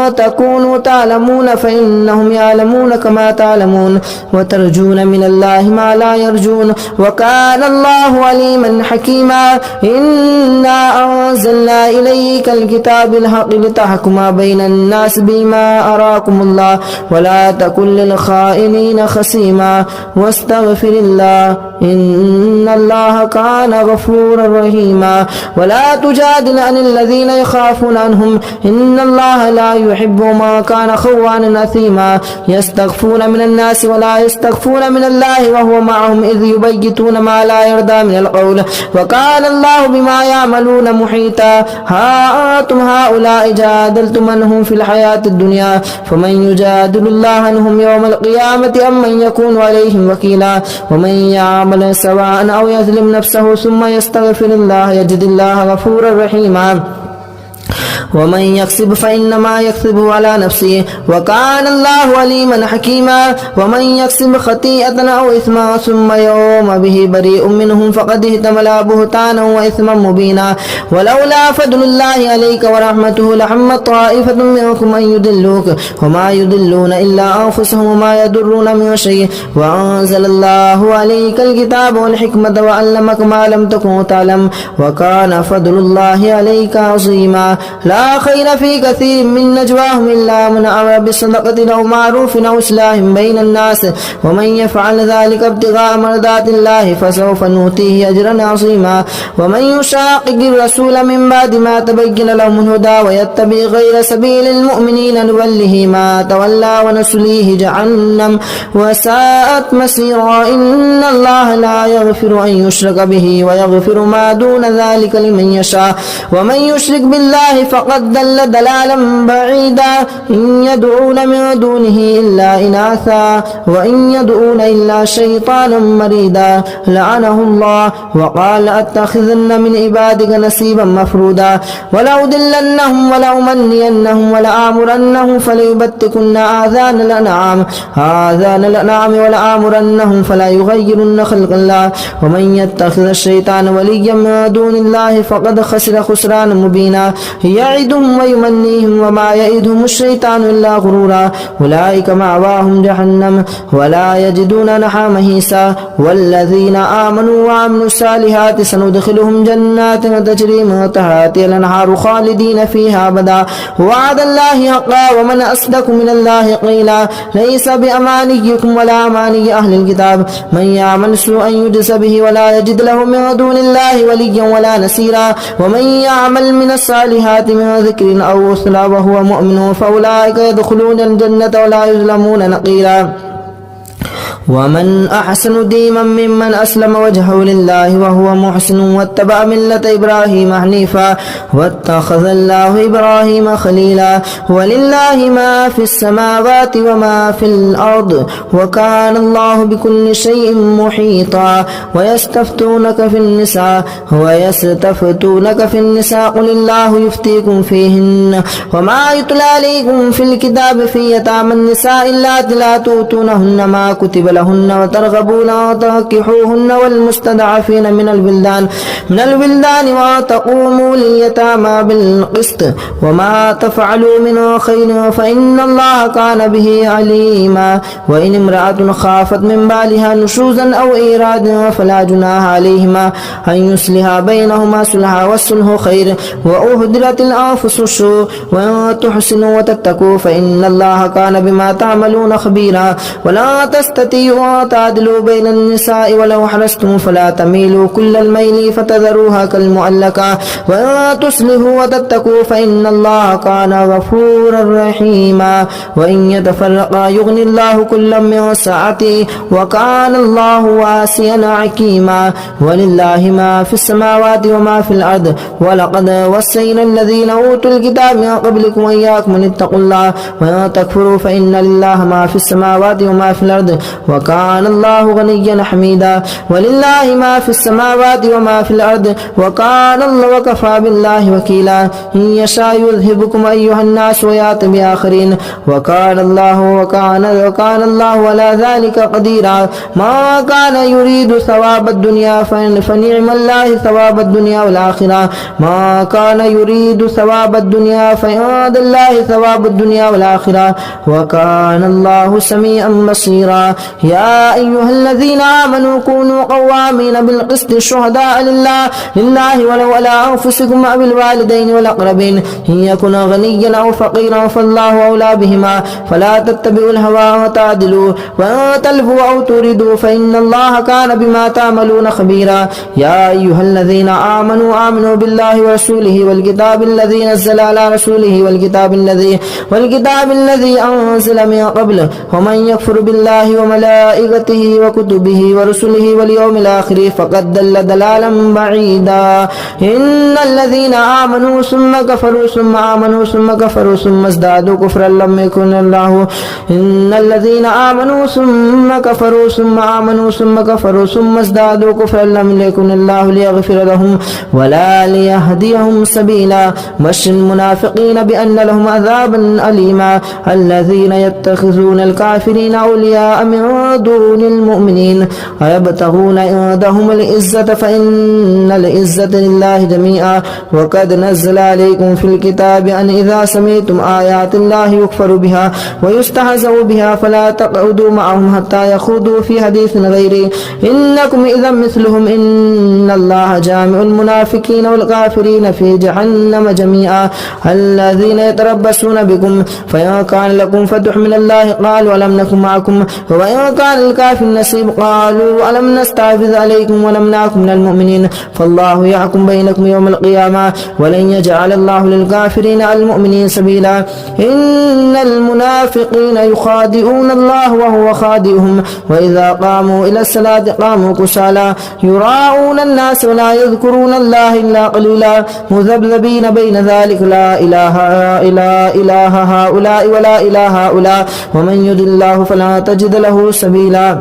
تكونوا تعلمون فإنهم يعلمون كما تعلمون وترجون من الله ما لا يرجون وكان الله عليما حكيما إنا أنزلنا إليك الكتاب الحق لتحكم بين الناس بما أراكم الله ولا تكن للخائنين خصيما واستغفر الله إن الله كان غفورا رحيما ولا تجادل عن الذين يخافون عنهم إن الله لا يحب ما كان خوانا أثيما يستخفون من الناس ولا يستخفون من الله وهو معهم إذ يبيتون ما لا يرضى من القول وكان الله بما يعملون محيطا ها أنتم هؤلاء جادلتم عنهم في الحياة الدنيا فمن يجادل الله عنهم يوم القيامة أم من يكون عليهم وكيلا ومن يعمل سواء أو يظلم نفسه ثم يستغفر الله يجد الله غفورا رحيما ومن يكسب فإنما يكسبه على نفسه وكان الله عليما حكيما ومن يكسب خطيئة أو إثما ثم يوم به بريء منهم فقد احتمل بهتانا وإثما مبينا ولولا فضل الله عليك ورحمته لحمت طائفة منكم أن يضلوك وما يضلون إلا أنفسهم وما يضرون من شيء وأنزل الله عليك الكتاب والحكمة وعلمك ما لم تكن تعلم وكان فضل الله عليك عظيما لا خير في كثير من نجواهم إلا من أمر بصدقة أو معروف أو إصلاح بين الناس ومن يفعل ذلك ابتغاء مرضات الله فسوف نؤتيه أجرا عظيما ومن يشاقق الرسول من بعد ما تبين لهم الهدى ويتبع غير سبيل المؤمنين نوله ما تولى ونصليه جهنم وساءت مصيرا إن الله لا يغفر أن يشرك به ويغفر ما دون ذلك لمن يشاء ومن يشرك بالله فقد ضل ضلالا بعيدا إن يدعون من دونه إلا إناثا وإن يدعون إلا شيطانا مريدا لعنه الله وقال أتخذن من عبادك نصيبا مفرودا ولأضلنهم ولأمنينهم ولآمرنهم فليبتكن آذان الأنعام ولآمرنهم فلا يغيرن خلق الله ومن يتخذ الشيطان وليا من دون الله فقد خسر خسرانا مبينا يعدهم ويمنيهم وما يعدهم الشيطان إلا غرورا أولئك مأواهم جهنم ولا يجدون لها مهيصا والذين آمنوا وعملوا الصالحات سندخلهم جنات تجري من تحتها الأنهار خالدين فيها أبدا وعد الله حقا ومن أصدق من الله قيلا ليس بأمانيكم ولا أماني أهل الكتاب من يعمل سوءا يجز به ولا يجد له من دون الله وليا ولا نصيرا ومن يعمل من الصالحات من ذكر أو أنثى وهو مؤمن فأولئك يدخلون الجنة ولا يظلمون نقيرا ومن أحسن دينا ممن أسلم وجهه لله وهو محسن واتبع ملة إبراهيم حنيفا واتخذ الله إبراهيم خليلا ولله ما في السماوات وما في الأرض وكان الله بكل شيء محيطا ويستفتونك في النساء قل الله يفتيكم فيهن وما يتلى عليكم في الكتاب في يتامى النساء اللاتي لا تؤتونهن ما كتب لهن وترغبون وتنكحوهن والمستضعفين من الولدان وتقوموا لليتامى بالقسط وما تفعلوا من خير فإن الله كان به عليما وإن امرأة خافت من بالها نشوزا أو إيرادا فلا جناح عليهما أن يصلحا بينهما صلحا والصلح خير وأهدرت الأنفس الشح وإن تحسنوا وتتقوا فإن الله كان بما تعملون خبيرا ولا تستطيعوا تعدلوا بين النساء ولو حرصتم فلا تميلوا كل الميل فتذروها كالمعلقة وإن تصلحوا وتتقوا فإن الله كان غفورا رحيما وإن يتفرقا يغني الله كلا من سعته وكان الله واسعا حكيما ولله ما في السماوات وما في الأرض ولقد وصينا الذين أوتوا الكتاب من قبلكم وإياكم أن اتقوا الله وإن تكفروا فإن لله ما في السماوات وما في الأرض وكان الله غنيا حميدا ولله ما في السماوات وما في الأرض وكان الله وكفى بالله وكيلا إن يشاء يذهبكم أيها الناس ويأتي بآخرين وكان الله على ذلك قديرا ما كان يريد ثواب الدنيا فنعم الله ثواب الدنيا والآخرة ما كان يريد ثواب الدنيا فعند الله ثواب الدنيا والآخرة وكان الله سميعا بصيرا يا أيها الذين آمنوا كونوا قوامين بالقسط شهداء لله ولو على أنفسكم أو الوالدين والأقربين إن يكن غنيا أو فقيرا فالله أولى بهما فلا تتبعوا الهوى وتعدلوا وإن تلفوا أو تردوا فإن الله كان بما تعملون خبيرا يا أيها الذين آمنوا بالله ورسوله والكتاب الذي نزل على رسوله والكتاب الذي أنزل من قبل ومن يكفر بالله وملائكته وملائكته وكتبه ورسله واليوم الآخر فقد دل ضلالا بعيدا. إن الذين آمنوا ثم كفروا ثم آمنوا ثم كفروا ثم ازدادوا كفرا لم يكن الله إن الذين آمنوا ثم كفروا ثم آمنوا ثم كفروا ثم ازدادوا كفرا لم يكن الله ليغفر لهم ولا ليهديهم سبيلا. بشر المنافقين بأن لهم عذابا أليما. الذين يتخذون الكافرين أولياء من دون المؤمنين أيبتغون عندهم العزة فإن العزة لله جميعا. وقد نزل عليكم في الكتاب أن إذا سمعتم آيات الله يكفر بها ويستهزأ بها فلا تقعدوا معهم حتى يخوضوا في حديث غيره إنكم إذا مثلهم إن الله جامع المنافقين والكافرين في جهنم جميعا. الذين يتربصون بكم فإن كان لكم فتح من الله قالوا ألم نكن معكم وإن كان الكافر نصيب قالوا ألم نستحوذ عليكم ونمنعكم من المؤمنين فالله يحكم بينكم يوم القيامة ولن يجعل الله للكافرين على المؤمنين سبيلا. إن المنافقين يخادعون الله وهو خادعهم وإذا قاموا إلى الصلاة قاموا كسالى يراءون الناس ولا يذكرون الله إلا قليلا مذبذبين بين ذلك لا إله إلا هؤلاء ولا إله هؤلاء ومن يضلل الله فلا تجد له سبيلا.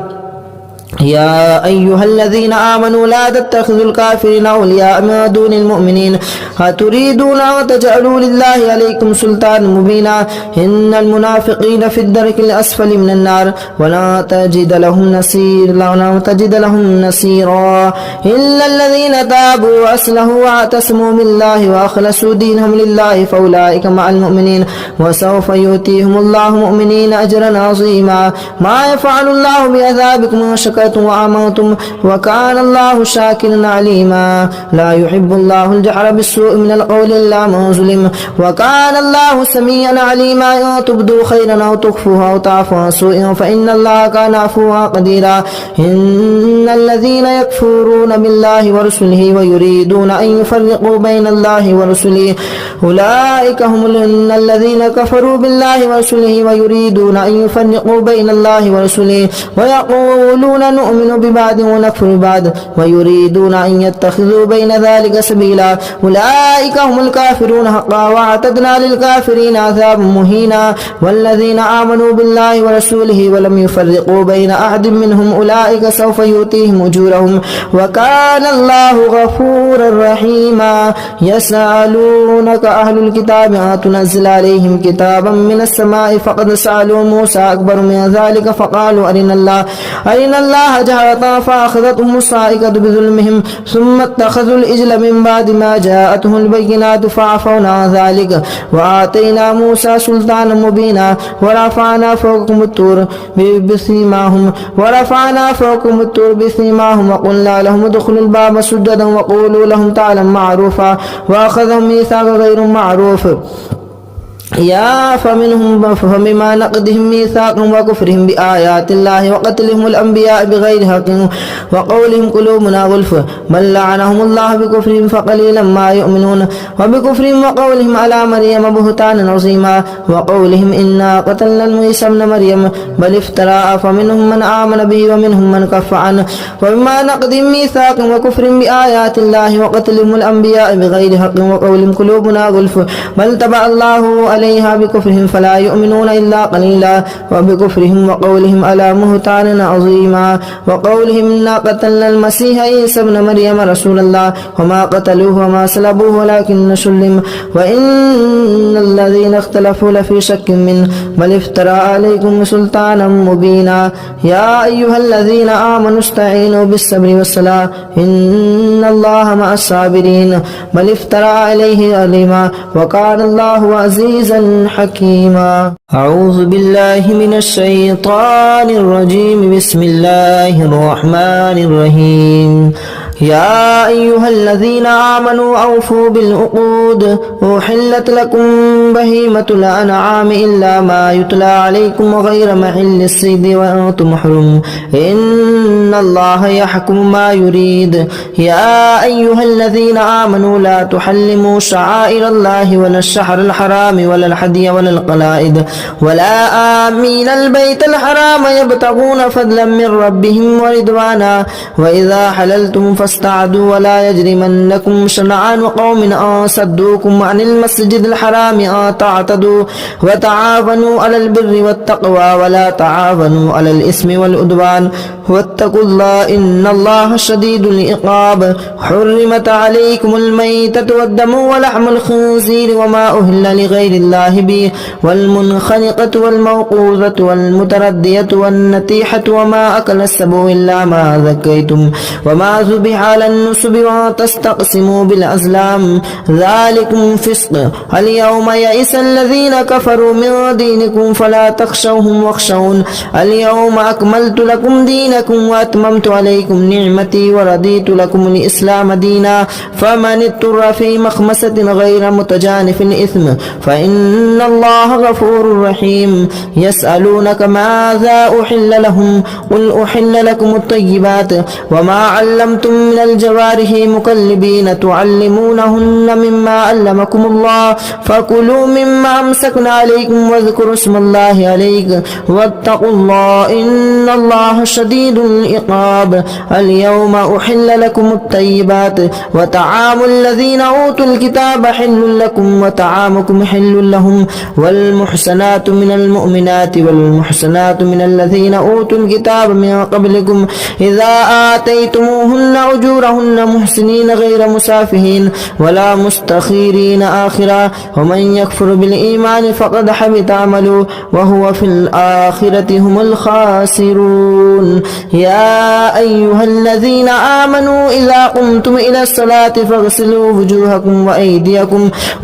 يا أيها الذين آمنوا لا تتخذوا الكافرين أولياء من دون المؤمنين أتريدون أن تجعلوا لله عليكم سلطانا مبينا. إن المنافقين في الدرك الأسفل من النار ولا تجد لهم نصيرا إلا الذين تابوا وأصلحوا واعتصموا بالله وأخلصوا دينهم لله فأولئك مع المؤمنين وسوف يؤتيهم الله مؤمنين أجرا عظيما. ما يفعل الله بعذابكم إن شكرتم وآمنتم وكان الله شاكرا عليما. لا يحب الله الجهر بالسوء من القول إلا من ظلم وكان الله سميعا عليما. إن تبدوا خيرا أو تخفوه أو تعفوا عن سوء فإن الله كان عفوا قديرا. إن الذين يكفرون بالله ورسله ويريدون أن يفرقوا بين الله ورسله أولئك هم الذين كفروا بالله ورسله ويريدون أن يفرقوا بين الله ورسله ويقولون نؤمن ببعض ونكفر ببعض ويريدون أن يتخذوا بين ذلك سبيلا. أولئك هم الكافرون حقا واعتدنا للكافرين عذابا مهينا. والذين آمنوا بالله ورسوله ولم يفرقوا بين أحد منهم أولئك سوف يؤتيهم أجورهم وكان الله غفورا رحيما. يسألونك أهل الكتاب أن تنزل عليهم كتابا من السماء فقد سألوا موسى أكبر من ذلك فقالوا أرنا الله جهرة فأخذتهم الصاعقة بظلمهم ثم اتخذوا الإجل من بعد ما جاءتهم البينات فعفونا عن ذلك وآتينا موسى سلطانا مبينا. ورفعنا فوقهم الطور بسيماهم وقلنا لهم ادخلوا الباب سجدا وقولوا لهم تعالوا معروفا وأخذهم ميثاق غير معروف. فمما نقضهم ميثاقهم وكفرهم بآيات الله وقتلهم الأنبياء بغير حق وقولهم قلوبنا غلف بل لعنهم الله بكفرهم فقليلا ما يؤمنون وبكفرهم وقولهم على مريم بهتانا عظيما وقولهم إنا قتلنا عيسى ابن مريم بل افترى فمنهم من آمن به ومنهم من كفر عنه. وبما نقضهم ميثاقهم وكفرهم بآيات الله وقتلهم الأنبياء بغير حق وقولهم قلوبنا غلف بل تبع الله عليها بكفرهم فلا يؤمنون إلا قليلا وبكفرهم وقولهم على مهتان عظيما وقولهم إنا قتلنا المسيح عيسى ابن مريم رسول الله وما قتلوه وما صلبوه ولكن سلم وإن الذين اختلفوا لفي شك منه بل افترى عليكم سلطانا مبينا. يا أيها الذين آمنوا استعينوا بالصبر والصلاة إن الله مع الصابرين بل افترى عليه عليما وكان الله عزيزا حكيما. أعوذ بالله من الشيطان الرجيم. بسم الله الرحمن الرحيم. يا أيها الذين آمنوا أوفوا بالعقود أحلت لكم بهيمة الأنعام إلا ما يتلى عليكم غير محل الصيد وأنتم حرم إن الله يحكم ما يريد يا أيها الذين آمنوا لا تحلموا شعائر الله ولا الشهر الحرام ولا الهدي ولا القلائد ولا آمين البيت الحرام يبتغون فضلا من ربهم ورضوانا وإذا حللتم فاستعدوا ولا يجرمنكم شنآن قوم أن صدوكم عن المسجد الحرام أن تعتدوا وتعاونوا على البر والتقوى ولا تعاونوا على الإثم والعدوان واتقوا الله إن الله شديد العقاب حرمت عليكم الميتة والدم ولحم الخنزير وما أهل لغير الله به والمنخنقة والموقوذة والمتردية والنتيحة وما أكل السبع إلا ما ذكيتم وما ذبح على النصب وتستقسموا بالأزلام ذلكم فسق اليوم يئس الذين كفروا من دينكم فلا تخشوهم واخشون اليوم أكملت لكم دينكم وأتممت عليكم نعمتي ورضيت لكم الإسلام دينا فمن اضطر في مخمسة غير متجانف إثم فإن الله غفور رحيم يسألونك ماذا أحل لهم قل أحل لكم الطيبات وما علمتم من الجوارح مكلبين تعلمونهن مما علمكم الله فكلوا مما أمسكنا عليكم واذكروا اسم الله عليك واتقوا الله إن الله شديد العقاب اليوم أحل لكم الطيبات وطعام الذين أوتوا الكتاب حل لكم وطعامكم حل لهم والمحسنات من المؤمنات والمحسنات من الذين أوتوا الكتاب من قبلكم إذا آتيتموهن أجورهن محسنين غير مسافهين ولا مستخيرين آخرا ومن يكفر بالإيمان فقد حبط عمله وهو في الآخرة هم الخاسرون يا أيها الذين آمنوا إذا قمتم إلى الصلاة فاغسلوا وجوهكم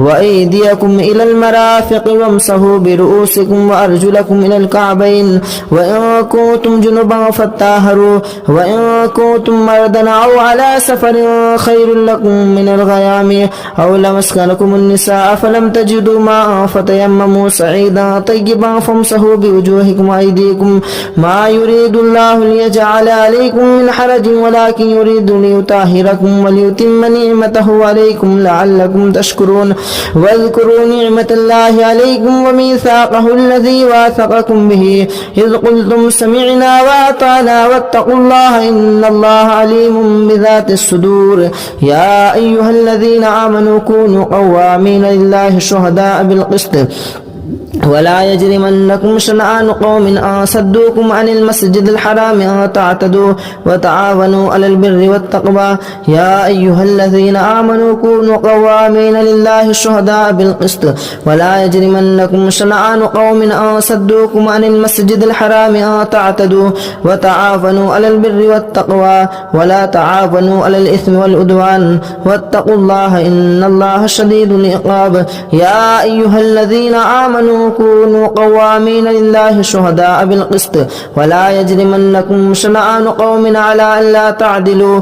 وأيديكم إلى المرافق وامسحوا برؤوسكم وأرجلكم إلى الكعبين وإن كنتم جنبا فطهروا وإن كنتم مرضى أو على سفر خير لكم من الغيام أو لمسكنكم النساء فلم تجدوا ماء فتيمموا صعيدا طيبا فامسحوا بوجوهكم وأيديكم ما يريد الله ليجعل عليكم من حرج ولكن يريد ليطهركم وليتم نعمته عليكم لعلكم تشكرون واذكروا نعمة الله عليكم وميثاقه الذي واثقكم به إذ قلتم سمعنا وأطعنا واتقوا الله إن الله عليم بذات الصدور يا أيها الذين آمنوا كونوا قوامين لله شهداء بالقسط ولا يجرمنكم شنآن قوم أن صدوكم عن المسجد الحرام أن تعتدوا وتعاونوا على البر والتقوى يا أيها الذين آمنوا كونوا قوامين لله شهداء بالقسط ولا يجرمنكم شنآن قوم أن صدوكم عن المسجد الحرام أن تعتدوا وتعاونوا على البر والتقوى ولا تعاونوا على الإثم والعدوان واتقوا الله إن الله شديد العقاب يا أيها الذين آمنوا كونوا قوامين لله شهداء بالقسط ولا يجرمنكم شنآن قوم على ألا تعدلوا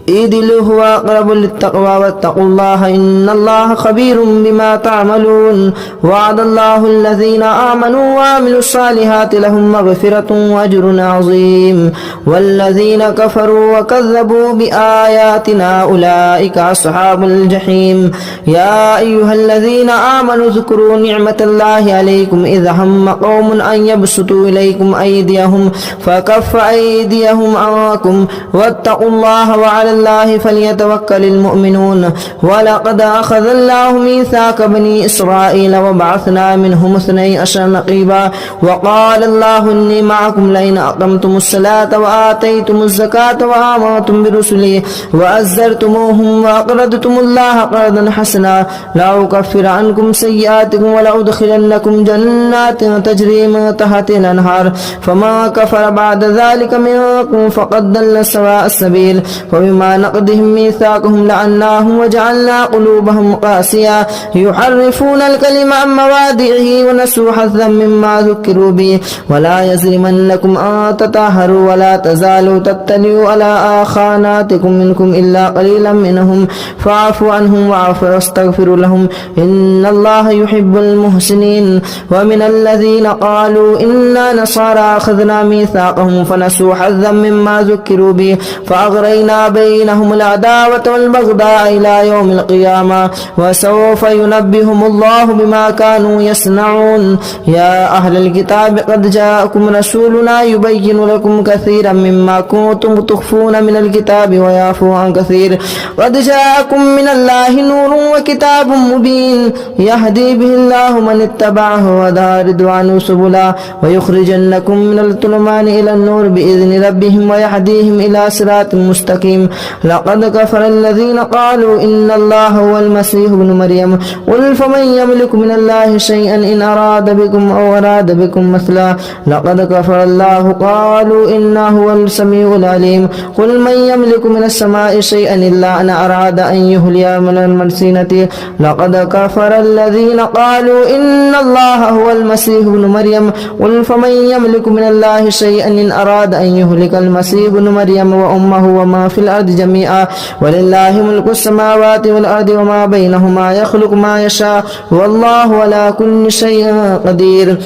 اعدلوا هو أقرب للتقوى واتقوا الله إن الله خبير بما تعملون وعد الله الذين آمنوا وعملوا الصالحات لهم مغفرة وأجر عظيم والذين كفروا وكذبوا بآياتنا أولئك أصحاب الجحيم يا أيها الذين آمنوا اذكروا نعمة الله عليكم إذ هم قوم أن يبسطوا إليكم أيديهم فكف أيديهم عنكم واتقوا الله وعلى الله فليتوكل المؤمنون ولقد أخذ الله ميثاق بني إسرائيل وبعثنا منهم 12 نقيبا وقال الله إني معكم لئن أقمتم الصلاة وآتيتم الزكاة وآمنتم برسلي وأزرتموهم وأقرضتم الله قرضا حسنا لأكفر عنكم سيئاتكم ولأدخلنكم جنات تجري من تحتها الأنهار فما كفر بعد ذلك منكم فقد ضل سواء السبيل وبما فبما نقضهم ميثاقهم لعناهم وجعلنا قلوبهم قاسية يحرفون الكلم عن مواضعه ونسوا حظا مما ذكروا به ولا يجرمنكم أن تطهروا ولا تزالوا تطلعوا على خاناتكم منكم إلا قليلا منهم فاعفوا عنهم واستغفروا لهم إن الله يحب المحسنين. ومن الذين قالوا إنا نصارى أخذنا ميثاقهم فنسوا حظا مما ذكروا به فأغرينا بينهم العداوة والبغضاء إلى يوم القيامة وسوف ينبئهم الله بما كانوا يصنعون. يا أهل الكتاب قد جاءكم رسولنا يبين لكم كثيرا مما كنتم تخفون من الكتاب ويعفو عن كثير قد جاءكم من الله نور وكتاب مبين يهدي به الله من اتبعه هدى رضوانه سبلا ويخرجنكم من الظلمات إلى النور بإذن ربهم ويهديهم إلى صراط مستقيم. لقد كفر الذين قالوا إن الله هو المسيح ابن مريم قل فمن يملك من الله شيئا إن أراد بكم أو أراد بكم مثلا لقد كفر الله قالوا إنه هو السميع العليم قل من يملك من السماء شيئا إلا أن أراد أن يهلي من المرسينة لقد كفر الذين قالوا إن الله هو المسيح ابن مريم قل فمن يملك من الله شيئا إن أراد أن يهلك المسيح ابن مريم وأمه وما في الأرض جميعا ولله ملك السماوات والأرض وما بينهما يخلق ما يشاء والله على كل شيء قدير.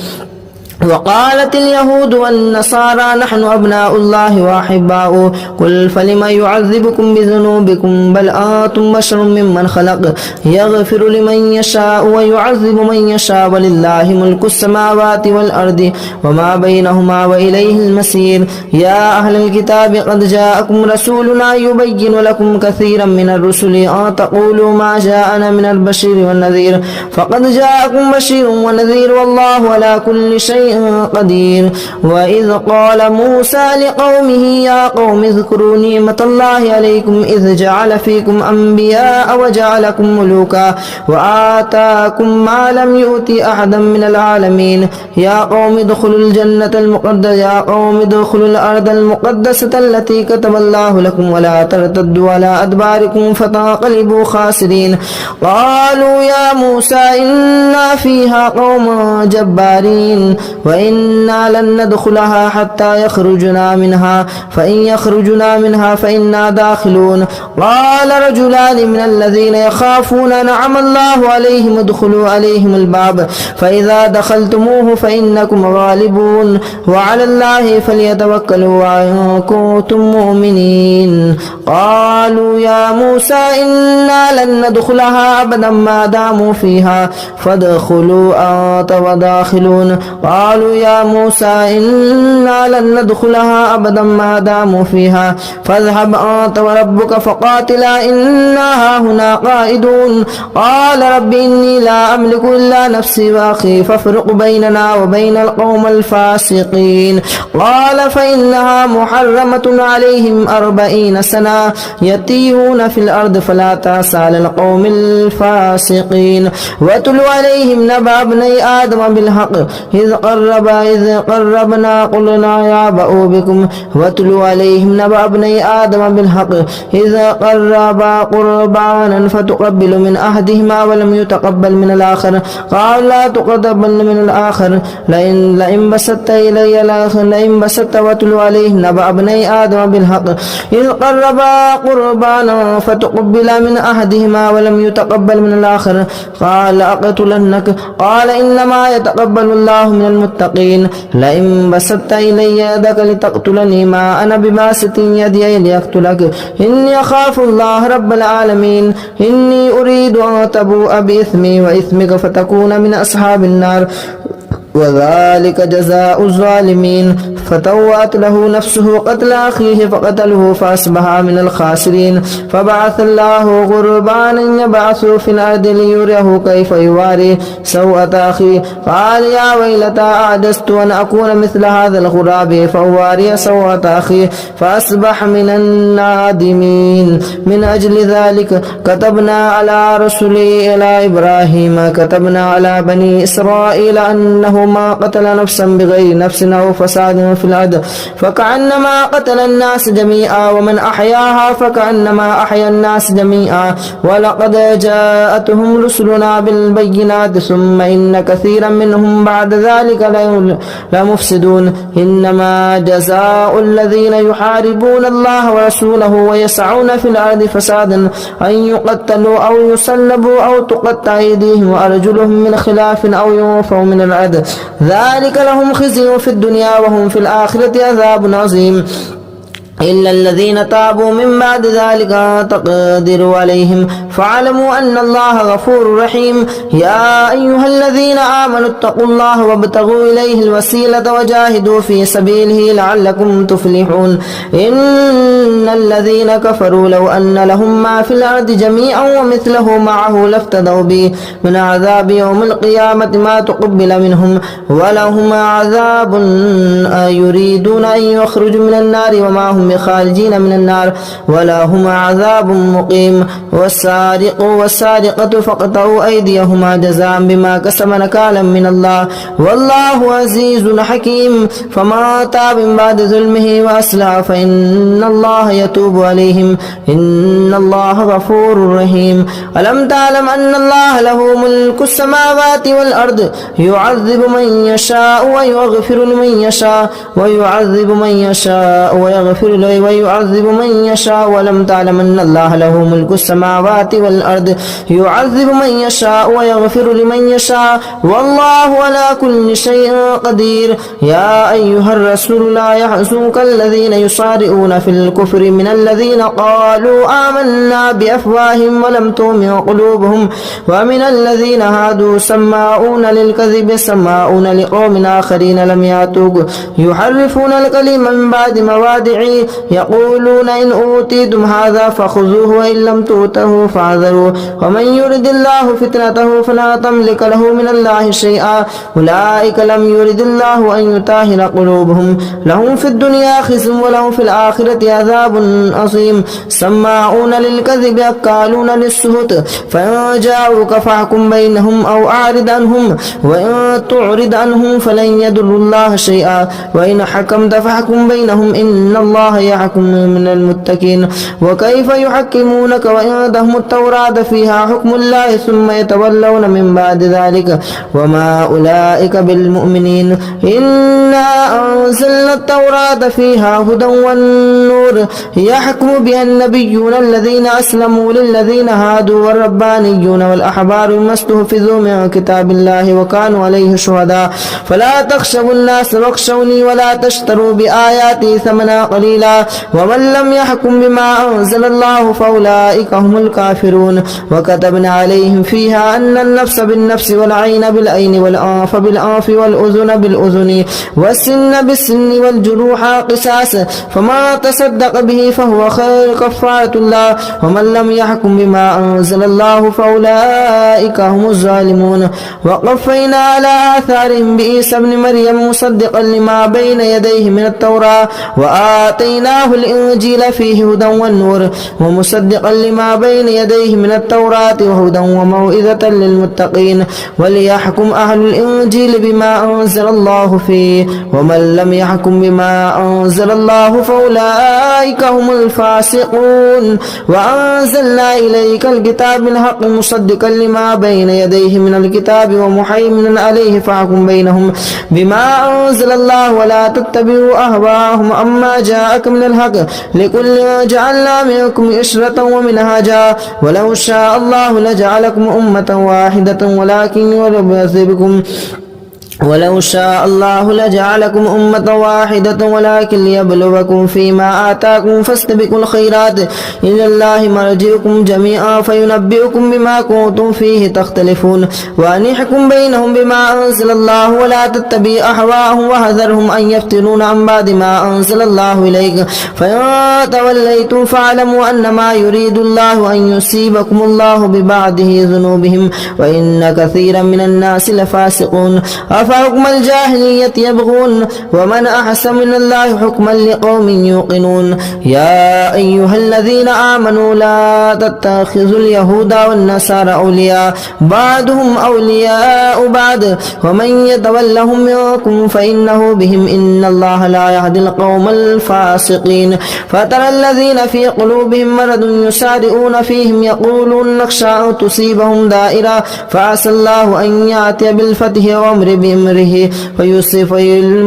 وقالت اليهود والنصارى نحن أبناء الله وأحباؤه قل فلم يعذبكم بذنوبكم بل أنتم بشر ممن خلق يغفر لمن يشاء ويعذب من يشاء ولله ملك السماوات والأرض وما بينهما وإليه المصير. يا أهل الكتاب قد جاءكم رسولنا يبين لكم كثيرا من الرسل أن تقولوا ما جاءنا من البشير والنذير فقد جاءكم بشير ونذير والله على كل شيء قدير. وإذ قال موسى لقومه يا قوم اذكروا نعمة الله عليكم إذ جعل فيكم أنبياء وجعلكم ملوكا وآتاكم ما لم يؤت أحدا من العالمين يا قوم ادخلوا الجنة المقدسة يا قوم ادخلوا الأرض المقدسة التي كتب الله لكم ولا ترتدوا على أدباركم فتنقلبوا خاسرين. قالوا يا موسى إنا فيها قوم جبارين وإنا لن ندخلها حتى يخرجنا منها فإن يخرجنا منها فإنا داخلون. قال رجلان من الذين يخافون نعم الله عليهم ادخلوا عليهم الباب فإذا دخلتموه فإنكم غالبون وعلى الله فليتوكلوا إن كنتم مؤمنين. قالوا يا موسى إنا لن ندخلها أبدا ما داموا فيها فادخلوا أنت وداخلون. قالوا يا موسى إنا لن ندخلها أبدا ما داموا فيها فاذهب أنت وربك فقاتلا إنا هنا قائدون. قال رب إني لا أملك إلا نفسي وأخي فافرق بيننا وبين القوم الفاسقين. قال فإنها محرمة عليهم 40 سنة يتيهون في الأرض فلا تأس على القوم الفاسقين. واتل عليهم نبأ ابني آدم بالحق إذ قربنا قلنا يا بأوا بكم واتلوا عليهم نبأ ابني آدم بالحق إذ قربا قربانا فتقبل من أحدهما ولم يتقبل من الآخر قال لا تقبل من الآخر لئن بسطت إلي لئن بسطت واتلوا عليهم نبأ ابني آدم بالحق إذ قربا قربانا فتقبل من أحدهما ولم يتقبل من الآخر قال أقتلنك قال إنما يتقبل الله من المتقين لئن بسطت إلي يدك لتقتلني ما أنا بباسط يدي لأقتلك إني أخاف الله رب العالمين إني أريد أن تبوء بإثمي وإثمك فتكون من أصحاب النار وذلك جزاء الظالمين. فتوأت له نفسه قتل أخيه فقتله فأصبح من الخاسرين. فبعث الله غربانا يبعث في الأرض ليريه كيف يواري سوءة أخيه قال يا ويلتى أعجزت أن أكون مثل هذا الغراب فأواري سوءة أخيه فأصبح من النادمين. من أجل ذلك كتبنا على رسله إلى إبراهيم كتبنا على بني إسرائيل أنه ما قتل نفسا بغير نفس أو فساد في الأرض فكأنما قتل الناس جميعا ومن أحياها فكأنما أحيا الناس جميعا ولقد جاءتهم رسلنا بالبينات ثم إن كثيرا منهم بعد ذلك لمفسدون إنما جزاء الذين يحاربون الله ورسوله ويسعون في الأرض فسادا أن يقتلوا أو يسلبوا أو تقطع أيديهم وأرجلهم من خلاف أو ينفوا من الأرض ذلك لهم خزي في الدنيا وهم في الآخرة عذاب عظيم إلا الذين تابوا من بعد ذلك تقدروا عليهم فاعلموا أن الله غفور رحيم يا أيها الذين آمنوا اتقوا الله وابتغوا إليه الوسيلة وجاهدوا في سبيله لعلكم تفلحون إن الذين كفروا لو أن لهم ما في الأرض جميعا ومثله معه لافتدوا به من عذاب يوم القيامة ما تقبل منهم ولهم عذاب يريدون أن يخرجوا من النار وما هم خارجين من النار ولهم عذاب مقيم والسارق والسارقة فاقطعوا أيديهما جزاء بما كسب نكالا من الله والله عزيز حكيم فما تاب من بعد ظلمه وأصلح فإن الله يتوب عليهم إن الله غفور رحيم ألم تعلم أن الله له ملك السماوات والأرض يعذب من يشاء ويغفر لمن يشاء ويعذب من يشاء ويعذب من يشاء ولم تعلم أن الله له ملك السماوات والأرض يعذب من يشاء ويغفر لمن يشاء والله على كل شيء قدير يا أيها الرسول لا يحزنك الذين يصارعون في الكفر من الذين قالوا آمنا بأفواههم ولم تؤمن قلوبهم ومن الذين هادوا سماعون للكذب سماعون لقوم آخرين لم يأتوك يحرفون الكلم من بعد مواضعه يقولون إن أوتيتم هذا فخذوه وإن لم تؤتوه فاحذروا ومن يرد الله فتنته فلا تملك له من الله شيئا أولئك لم يرد الله أن يطهر قلوبهم لهم في الدنيا خزي ولهم في الآخرة عذاب عظيم سماعون للكذب أكالون للسهت فإن جاءوك فاحكم بينهم أو أعرض عنهم وإن تعرض عنهم فلن يضروا الله شيئا وإن حكمت فاحكم بينهم إن الله يحكم من المتقين وكيف يحكمونك وعندهم التوراة فيها حكم الله ثم يتولون من بعد ذلك وما أولئك بالمؤمنين إنا أنزلنا التوراة فيها هدى والنور يحكم بها النبيون الذين أسلموا للذين هادوا والربانيون والأحبار بما استحفظوا من كتاب الله وكانوا عليه شهداء فلا تخشوا الناس واخشوني ولا تشتروا بآياتي ثمنا قليلا ومن لم يحكم بما أنزل الله فأولئك هم الكافرون وكتبنا عليهم فيها أن النفس بالنفس والعين بالعين والأنف بالأنف والأذن بالأذن والسن بالسن والجروح قصاص فما تصدق به فهو خير كفارة الله ومن لم يحكم بما أنزل الله فأولئك هم الظالمون وقفينا على آثارهم بعيسى ابن مريم مصدقا لما بين يديه من التوراة وآتيناه الإنجيل فيه هدى والنور ومصدقا لما بين يديه من التوراة وهدى وموعظة للمتقين وليحكم أهل الإنجيل بما أنزل الله فيه ومن لم يحكم بما أنزل الله فأولئك هم الفاسقون وأنزلنا إليك الكتاب بالحق مصدقا لما بين يديه من الكتاب ومهيمنا عليه فاحكم بينهم بما أنزل الله ولا تتبعوا أهواءهم أما جاءك من الحق لكل جعلنا منكم إشرة ومنهاجا ولو شاء الله لجعلكم أمة واحدة ولكن يربص بكم ولو شاء الله لجعلكم أمة واحدة ولكن ليبلوكم فيما آتاكم فاستبقوا الخيرات إلى الله مرجعكم جميعا فينبئكم بما كنتم فيه تختلفون وأن يحكم بينهم بما أنزل الله ولا تتبع أهواءهم وحذرهم أن يفتنون عن بعد ما أنزل الله إليك فإن توليتم فاعلموا أنما يريد الله أن يصيبكم الله ببعضه ذنوبهم وإن كثيرا من الناس لفاسقون أفحكم الجاهلية يبغون ومن أحسن من الله حكما لقوم يوقنون يا أيها الذين آمنوا لا تتخذوا اليهود والنصارى أولياء بعضهم أولياء بعض ومن يتولهم منكم فإنه بهم إن الله لا يهدي القوم الفاسقين فترى الذين في قلوبهم مرض يسارعون فيهم يقولون نخشى أن تصيبهم دائرة فعسى الله أن يأتي بالفتح وأمر بأمره فيصيب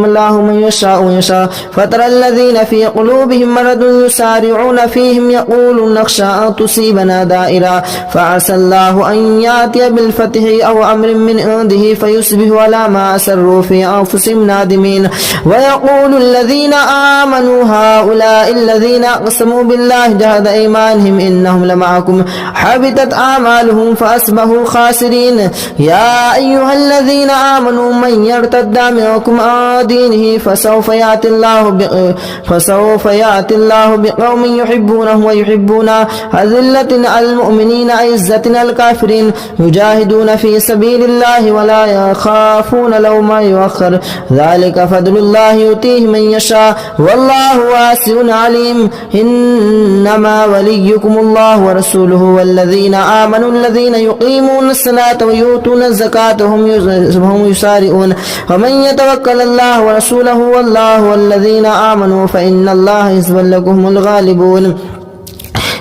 الله من يشاء ويشاء فترى الذين في قلوبهم مرض يسارعون فيهم يقولون نخشى أن تصيبنا دائرة فعسى الله أن يأتي بالفتح أو أمر من عنده فيصبحوا على ما أسروا في أنفسهم نادمين ويقول الذين آمنوا هؤلاء الذين أقسموا بالله جهد أيمانهم إنهم لمعكم حبطت أعمالهم فأصبحوا خاسرين يا أيها الذين آمنوا من يرتد منكم عن دينه فسوف يأتي الله بقوم يحبونهم ويحبونه أذلة على المؤمنين عزة على الكافرين يجاهدون في سبيل الله ولا يخافون لوما يؤخر ذلك فضل الله يؤتيه من يشاء والله واسع عليم إنما وليكم الله ورسوله والذين آمنوا الذين يقيمون الصلاة ويؤتون الزكاة وهم يسارعون ومن يتوكل الله ورسوله والله والذين آمنوا فإن الله حزب لكم الغالبون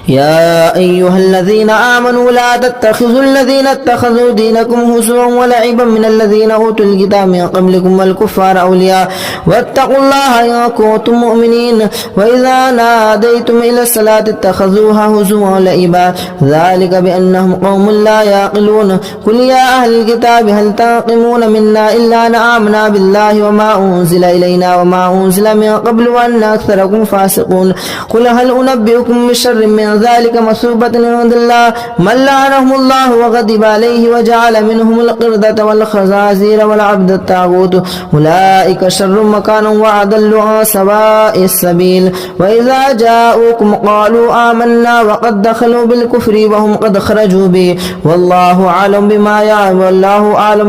يا أيها الذين آمنوا لا تتخذوا الذين اتخذوا دينكم هزوا ولعبا من الذين أوتوا الكتاب من قبلكم والكفار أولياء واتقوا الله إن كنتم مؤمنين وإذا ناديتم إلى الصلاة اتخذوها هزوا ولعبا ذلك بأنهم قوم لا يعقلون قل يا أهل الكتاب هل تنقمون منا إلا أن آمنا بالله وما أنزل إلينا وما أنزل من قبل وأن أكثركم فاسقون قل هل أنبئكم بشر من ذلك مثوبة عند الله من لعنهم الله وغضب عليه وجعل منهم القردة والخنازير والعبد الطاغوت أولئك شر مكانا وأضل عن سواء السبيل وإذا جاءوكم قالوا آمنا وقد دخلوا بالكفر وهم قد خرجوا به والله أعلم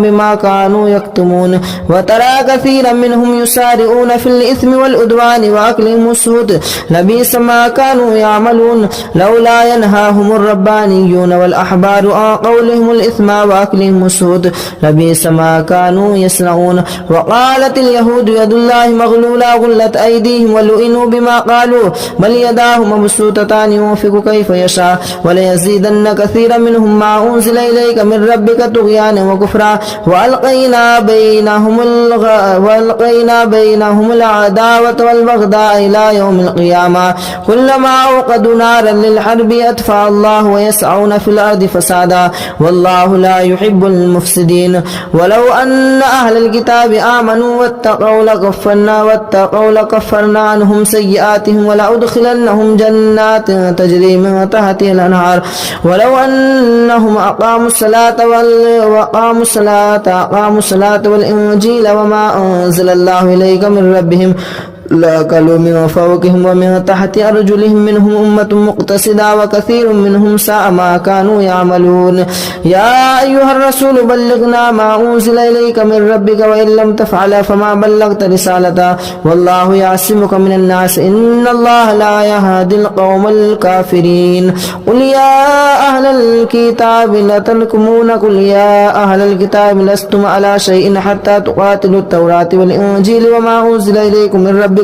بما كانوا يكتمون وترى كثيرا منهم يسارعون في الإثم والعدوان وأكلهم السحت لبئس ما كانوا يعملون لولا ينهاهم الربانيون والأحبار عن قولهم الإثم وأكلهم السحت لبئس ما كانوا يصنعون وقالت اليهود يد الله مغلولة غلت أيديهم ولئنوا بما قالوا بل يداه مبسوطتان ينفق كيف يشاء وليزيدن كثيرا منهم ما أنزل إليك من ربك طغيانا وكفرا وألقينا بينهم العداوة والبغضاء إلى يوم القيامة كلما أوقدوا نارا للحرب أطفأ الله ويسعون في الأرض فسادا والله لا يحب المفسدين ولو أن أهل الكتاب آمنوا واتقوا لكفرنا عنهم سيئاتهم ولأدخلنهم جنات تجري من تحتها الأنهار ولو أنهم أقاموا الصلاة والإنجيل وما أنزل الله إليك من ربهم لأكلوا من فوقهم ومن تحت أرجلهم منهم أمة مقتصدة وكثير منهم ساء ما كانوا يعملون يا أيها الرسول بلغنا ما أنزل إليك من ربك وإن لم تفعل فما بلغت رسالته والله يعصمك من الناس إن الله لا يهدي القوم الكافرين قل يا أهل الكتاب لا تنكمون قل يا أهل الكتاب لستم على شيء حتى تقاتلوا التوراة والإنجيل وما أنزل إليكم من ربكم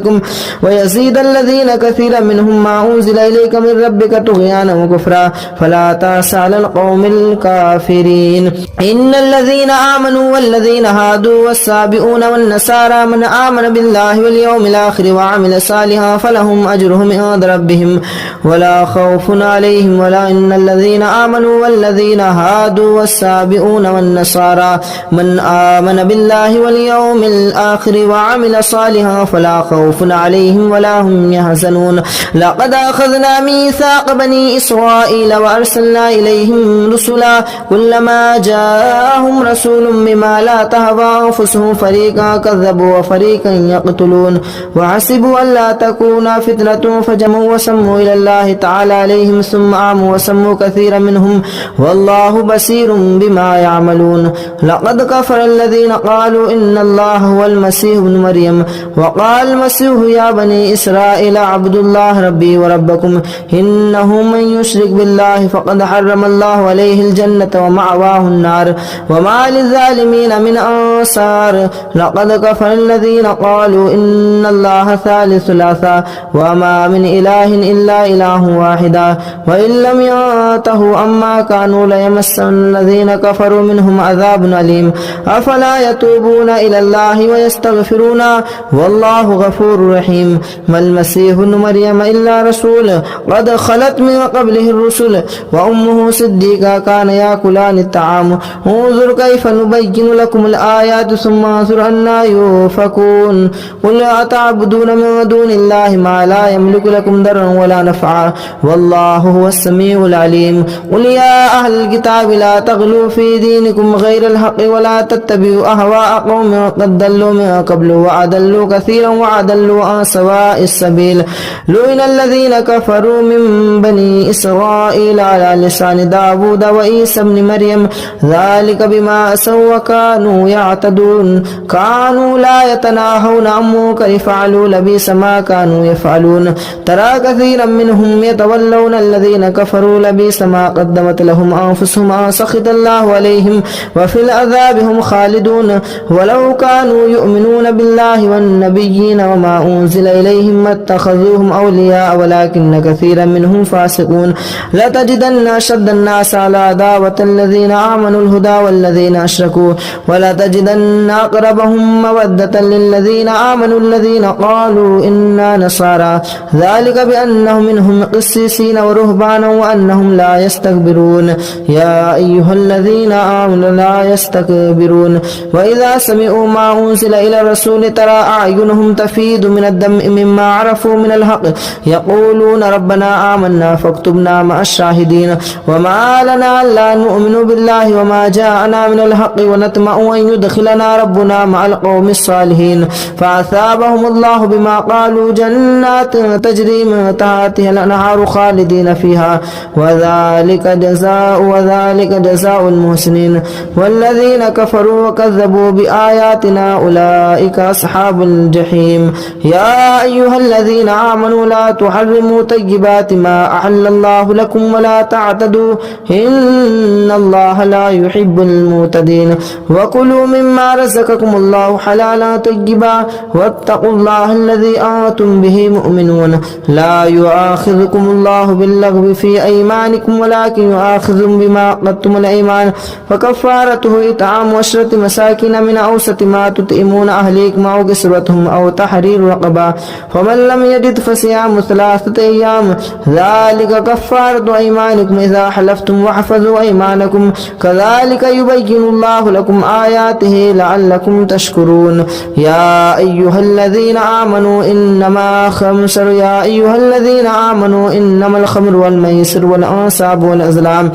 ويزيد الذين كثيرا منهم ما أنزل إليك من ربك طغيانا وكفرا فلا تأس على القوم الكافرين إن الذين آمنوا والذين هادوا والسابئون والنصارى من آمن بالله واليوم الآخر وعمل صالحا فلهم أجرهم عند ربهم ولا خوف عليهم ولا إن الذين آمنوا والذين هادوا والسابئون والنصارى من آمن بالله واليوم الآخر وعمل صالحا فلا خوف خوف عليهم ولا هم يحزنون لقد أخذنا ميثاق بني إسرائيل وأرسلنا إليهم رسلا كلما جاءهم رسول بما لا تهوى أنفسهم فريقا كذبوا وفريقا يقتلون وحسبوا ألا تكون فتنة فجمعوا وسموا إلى الله تعالى عليهم ثم عموا وسموا كثيرا منهم والله بصير بما يعملون لقد كفر الذين قالوا إن الله هو المسيح ابن مريم وقال المسيح يا بني إسرائيل اعبدوا الله ربي وربكم إنه من يشرك بالله فقد حرم الله عليه الجنة ومأواه النار وما للظالمين من أنصار لقد كفر الذين قالوا إن الله ثالث ثلاثة وما من إله إلا إله واحد وإن لم ينتهوا عما كانوا ليمسن الذين كفروا منهم عذاب أليم أفلا يتوبون إلى الله ويستغفرون والله غفور رحيم ما المسيح ابن مريم إلا رسول قد خلت من قبله الرسل وأمه صديقة كان يأكلان الطعام انظر كيف نبين لكم الآيات ثم انظر أنا يؤفكون قل أتعبدون من دون الله ما لا يملك لكم ضرا ولا نفعا والله هو السميع العليم قل يا أهل الكتاب لا تغلوا في دينكم غير الحق ولا تتبعوا أهواء قوم قد ضلوا من قبل وأضلوا كثيرا وأضلوا عن سواء السبيل لعن الذين كفروا من بني إسرائيل على لسان داود وعيسى بن مريم ذلك بما عصوا وكانوا يعتدون كانوا لا يتناهون عن منكر فعلوا لبئس ما كانوا يفعلون ترى كثيرا منهم يتولون الذين كفروا لبئس ما قدمت لهم أنفسهم سخط الله عليهم وفي العذاب هم خالدون ولو كانوا يؤمنون بالله والنبيين وما أنزل إليهم ما اتخذوهم أولياء ولكن كثيرا منهم فاسقون لتجدن أشد الناس على عداوة الذين آمنوا الهدى والذين أشركوا ولتجدن أقربهم مودة للذين آمنوا الذين قالوا إنا نصارى ذلك بأنهم منهم قسيسين ورهبانا وأنهم لا يستكبرون يا أيها الذين آمنوا لا يستكبرون وإذا سمعوا ما أنزل إلى الرسول ترى أعينهم تفيض من الدمع مما عرفوا من الحق يقولون ربنا آمنا فاكتبنا مع الشاهدين وما لنا لا نؤمن بالله وما جاءنا من الحق ونطمع أن يدخلنا ربنا مع القوم الصالحين فأثابهم الله بما قالوا جنات تجري من تحتها الأنهار خالدين فيها وذلك جزاء المحسنين والذين كفروا وكذبوا بآياتنا أولئك أصحاب الجحيم يا أيها الذين آمنوا لا تحرموا طيبات ما أحل الله لكم ولا تعتدوا إن الله لا يحب المعتدين وكلوا مما رزقكم الله حلالا طيبا واتقوا الله الذي أنتم به مؤمنون لا يؤاخذكم الله باللغو في أيمانكم ولكن يؤاخذكم بما عقدتم الأيمان فكفارته إطعام 10 مساكين من أوسط ما تطعمون أهليكم أو كسوتهم أو تحرير رقبة فمن لم يجد فصيام 3 أيام ذلك كفارة أيمانكم إذا حلفتم واحفظوا أيمانكم كذلك يبين الله لكم آياته لعلكم تشكرون يا أيها الذين آمنوا إنما الخمر والميسر والأنصاب والأزلام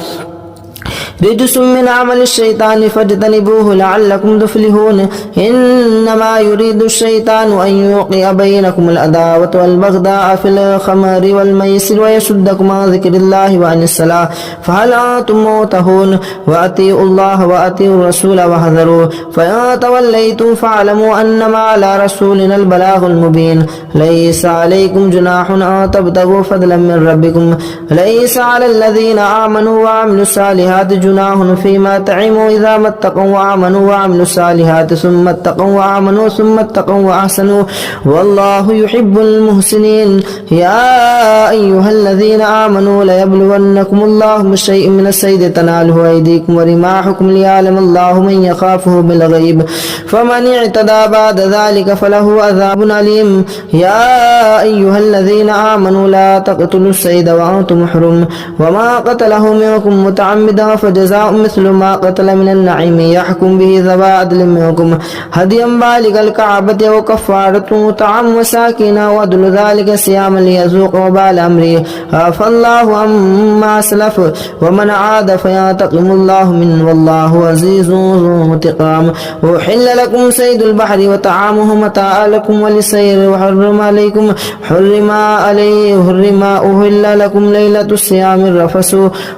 رجس من عمل الشيطان فاجتنبوه لعلكم تفلحون إنما يريد الشيطان أن يوقع بينكم العداوة والبغضاء في الخمر والميسر ويصدكم عن ذكر الله وعن الصلاة فهل أنتم منتهون وأطيعوا الله وأطيعوا الرسول واحذروا فإن توليتم فاعلموا أنما على رسولنا البلاغ المبين ليس عليكم جناح أن تبتغوا فضلا من ربكم ليس على الذين آمنوا وعملوا الصالحات جناح فيما طعموا إذا ما اتقوا وآمنوا وعملوا الصالحات ثم اتقوا وآمنوا ثم اتقوا وأحسنوا والله يحب المحسنين يا أيها الذين آمنوا ليبلونكم الله بشيء من الصيد تناله أيديكم ورماحكم ليعلم الله من يخافه بالغيب فمن اعتدى بعد ذلك فله عذاب أليم يا أيها الذين آمنوا لا تقتلوا الصيد وأنتم حرم وما قتله منكم متعمدا واحدا فجزاء مثل ما قتل من النعيم يحكم به ذوى عدل منكم هديا بالغ الكعبة وكفارة طعام مساكين وعدل ذلك صياما ليذوق وبال أمره عفى الله عما أسلف ومن عاد فينتقم الله منه والله عزيز ذو انتقام أحل لكم صيد البحر وطعامه متاعا لكم وللسير وحرم عليكم أهل لكم ليلة الصيام الرفث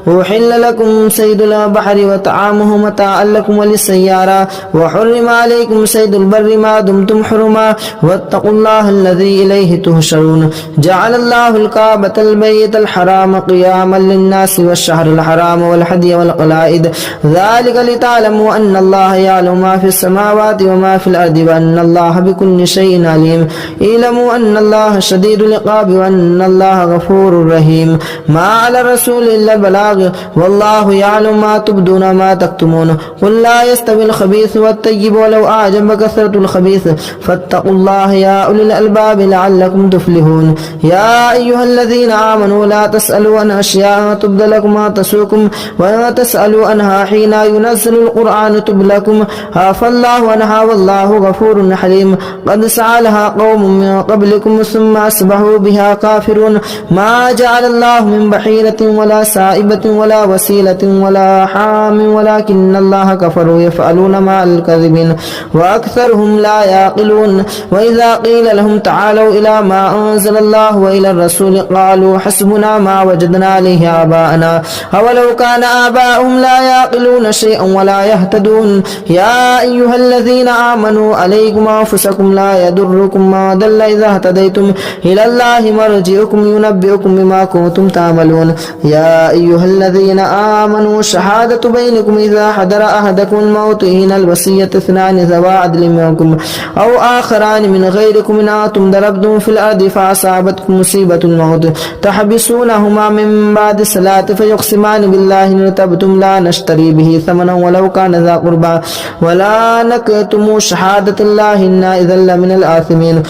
أحل لكم صيد البحر وطعامه متاعا لكم وللسيارة وحرم عليكم صيد البر ما دمتم حرما واتقوا الله الذي إليه تهشرون جعل الله الكعبة البيت الحرام قياما للناس والشهر الحرام والهدي والقلائد ذلك لتعلموا أن الله يعلم ما في السماوات وما في الأرض وأن الله بكل شيء عليم اعلموا أن الله شديد العقاب وأن الله غفور رحيم ما على الرسول إلا البلاغ والله يعلم ما تبدون ما تكتمون قل لا يستوي الخبيث والطيب ولو أعجب كثرة الخبيث فاتقوا الله يا أولي الألباب لعلكم تفلحون يا أيها الذين آمنوا لا تسألوا عن أشياء تبد لكم ما تسوكم ولا تسألوا عنها حين ينزل القرآن تبد لكم عفى الله عنها والله غفور حليم قد سألها قوم من قبلكم ثم أصبحوا بها كافرون ما جعل الله من بحيرة ولا سائبة ولا وسيلة ولا حام ولكن الله كفروا يفعلون ما الكذبين وأكثرهم لا يعقلون وإذا قيل لهم تعالوا إلى ما أنزل الله وإلى الرسول قالوا حسبنا ما وجدنا عليه آباءنا أولو كان آباؤهم لا يعقلون شيئا ولا يهتدون يا أيها الذين آمنوا عليكم أنفسكم لا يضركم ما ضل إذا اهتديتم إلى الله مرجعكم ينبئكم بما كنتم تعملون يا أيها الذين آمنوا شهادة بينكم إذا حضر أحدكم الموت حين الوصية اثنان ذوى عدل منكم أو آخران من غيركم إن أنتم ضربتم في الأرض فأصابتكم مصيبة الموت تحبسونهما من بعد الصلاة فيقسمان بالله إن ارتبتم لا نشتري به ثمنا ولو كان ذا قربى ولا نكتم شهادة الله إنا إذا لمن الآثمين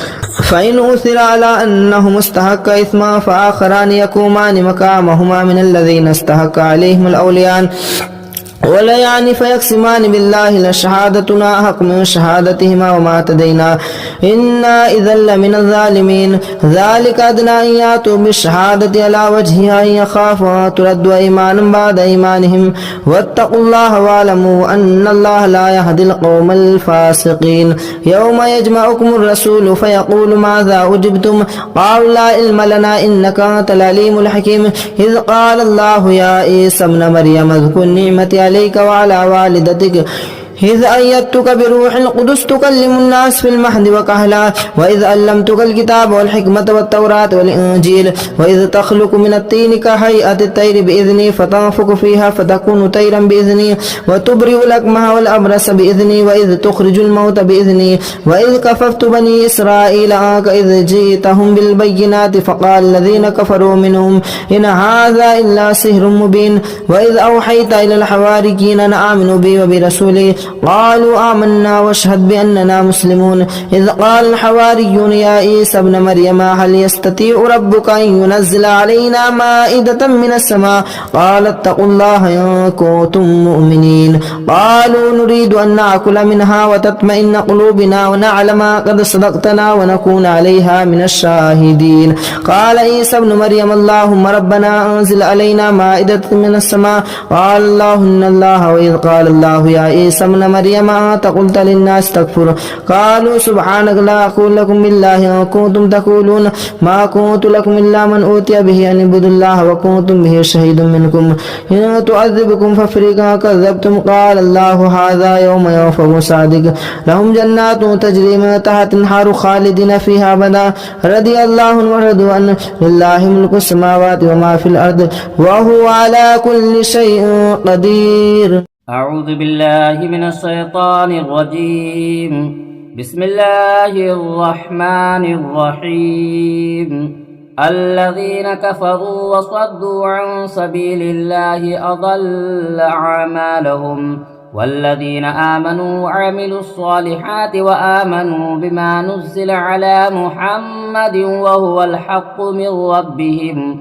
فإن أثر على أنه مستحق إثما فآخران يقومان مقامهما من الذين استحق عليهم الأوليان ولا يعني فيقسمان بالله لشهادتنا حق من شهادتهما وما اعتدينا إنا إذا لمن الظالمين ذلك أدنى أن يأتوا بالشهادة على وجهها أن يخافوا ترد إيمانا بعد إيمانهم واتقوا الله واعلموا أن الله لا يهدي القوم الفاسقين يوم يجمعكم الرسول فيقول ماذا أجبتم قالوا لا علم لنا إنك أنت العليم الحكيم إذ قال الله يا عيسى ابن مريم اذكر نعمتي عليك وعلى والدتك إذ أيدتك بروح القدس تكلم الناس في المهد وكهلا وإذ علمتك الكتاب والحكمة والتوراة والإنجيل وإذ تخلق من الطين كهيئة الطير بإذني فتنفخ فيها فتكون طيرا بإذني وتبرئ الأكمه والأبرص بإذني وإذ تخرج الموت بإذني وإذ كففت بني إسرائيل عنك إذ جئتهم بالبينات فقال الذين كفروا منهم إن هذا إلا سحر مبين وإذ أوحيت إلى الحواريين أن آمنوا بي وبرسولي قالوا آمنا واشهد بأننا مسلمون إذ قال الحواريون يا عيسى ابن مريم هل يستطيع ربك أن ينزل علينا مائدة من السماء قال اتقوا الله إن كنتم مؤمنين قالوا نريد أن نأكل منها وتطمئن قلوبنا ونعلم قد صدقتنا ونكون عليها من الشاهدين قال عيسى ابن مريم اللهم ربنا أنزل علينا مائدة من السماء قال الله إن الله وإذ قال الله يا عيسى ابن مريم أنت قلت للناس تكفر قالوا سبحانك لا أقول لكم بالله إن كنتم تقولون ما كنت لكم إلا من أوتي به أن اعبدوا الله وكنتم به شهيد منكم إن تعذبكم ففريقا كذبتم قال الله هذا يوم ينفع صادق لهم جنات تجري من تحت الأنهار خالدين فيها أبدا رضي الله عنهم ورضوا عنه لله ملك السماوات وما في الأرض وهو على كل شيء قدير. أعوذ بالله من الشيطان الرجيم. بسم الله الرحمن الرحيم. الذين كفروا وصدوا عن سبيل الله أضل أعمالهم والذين آمنوا وعملوا الصالحات وآمنوا بما نزل على محمد وهو الحق من ربهم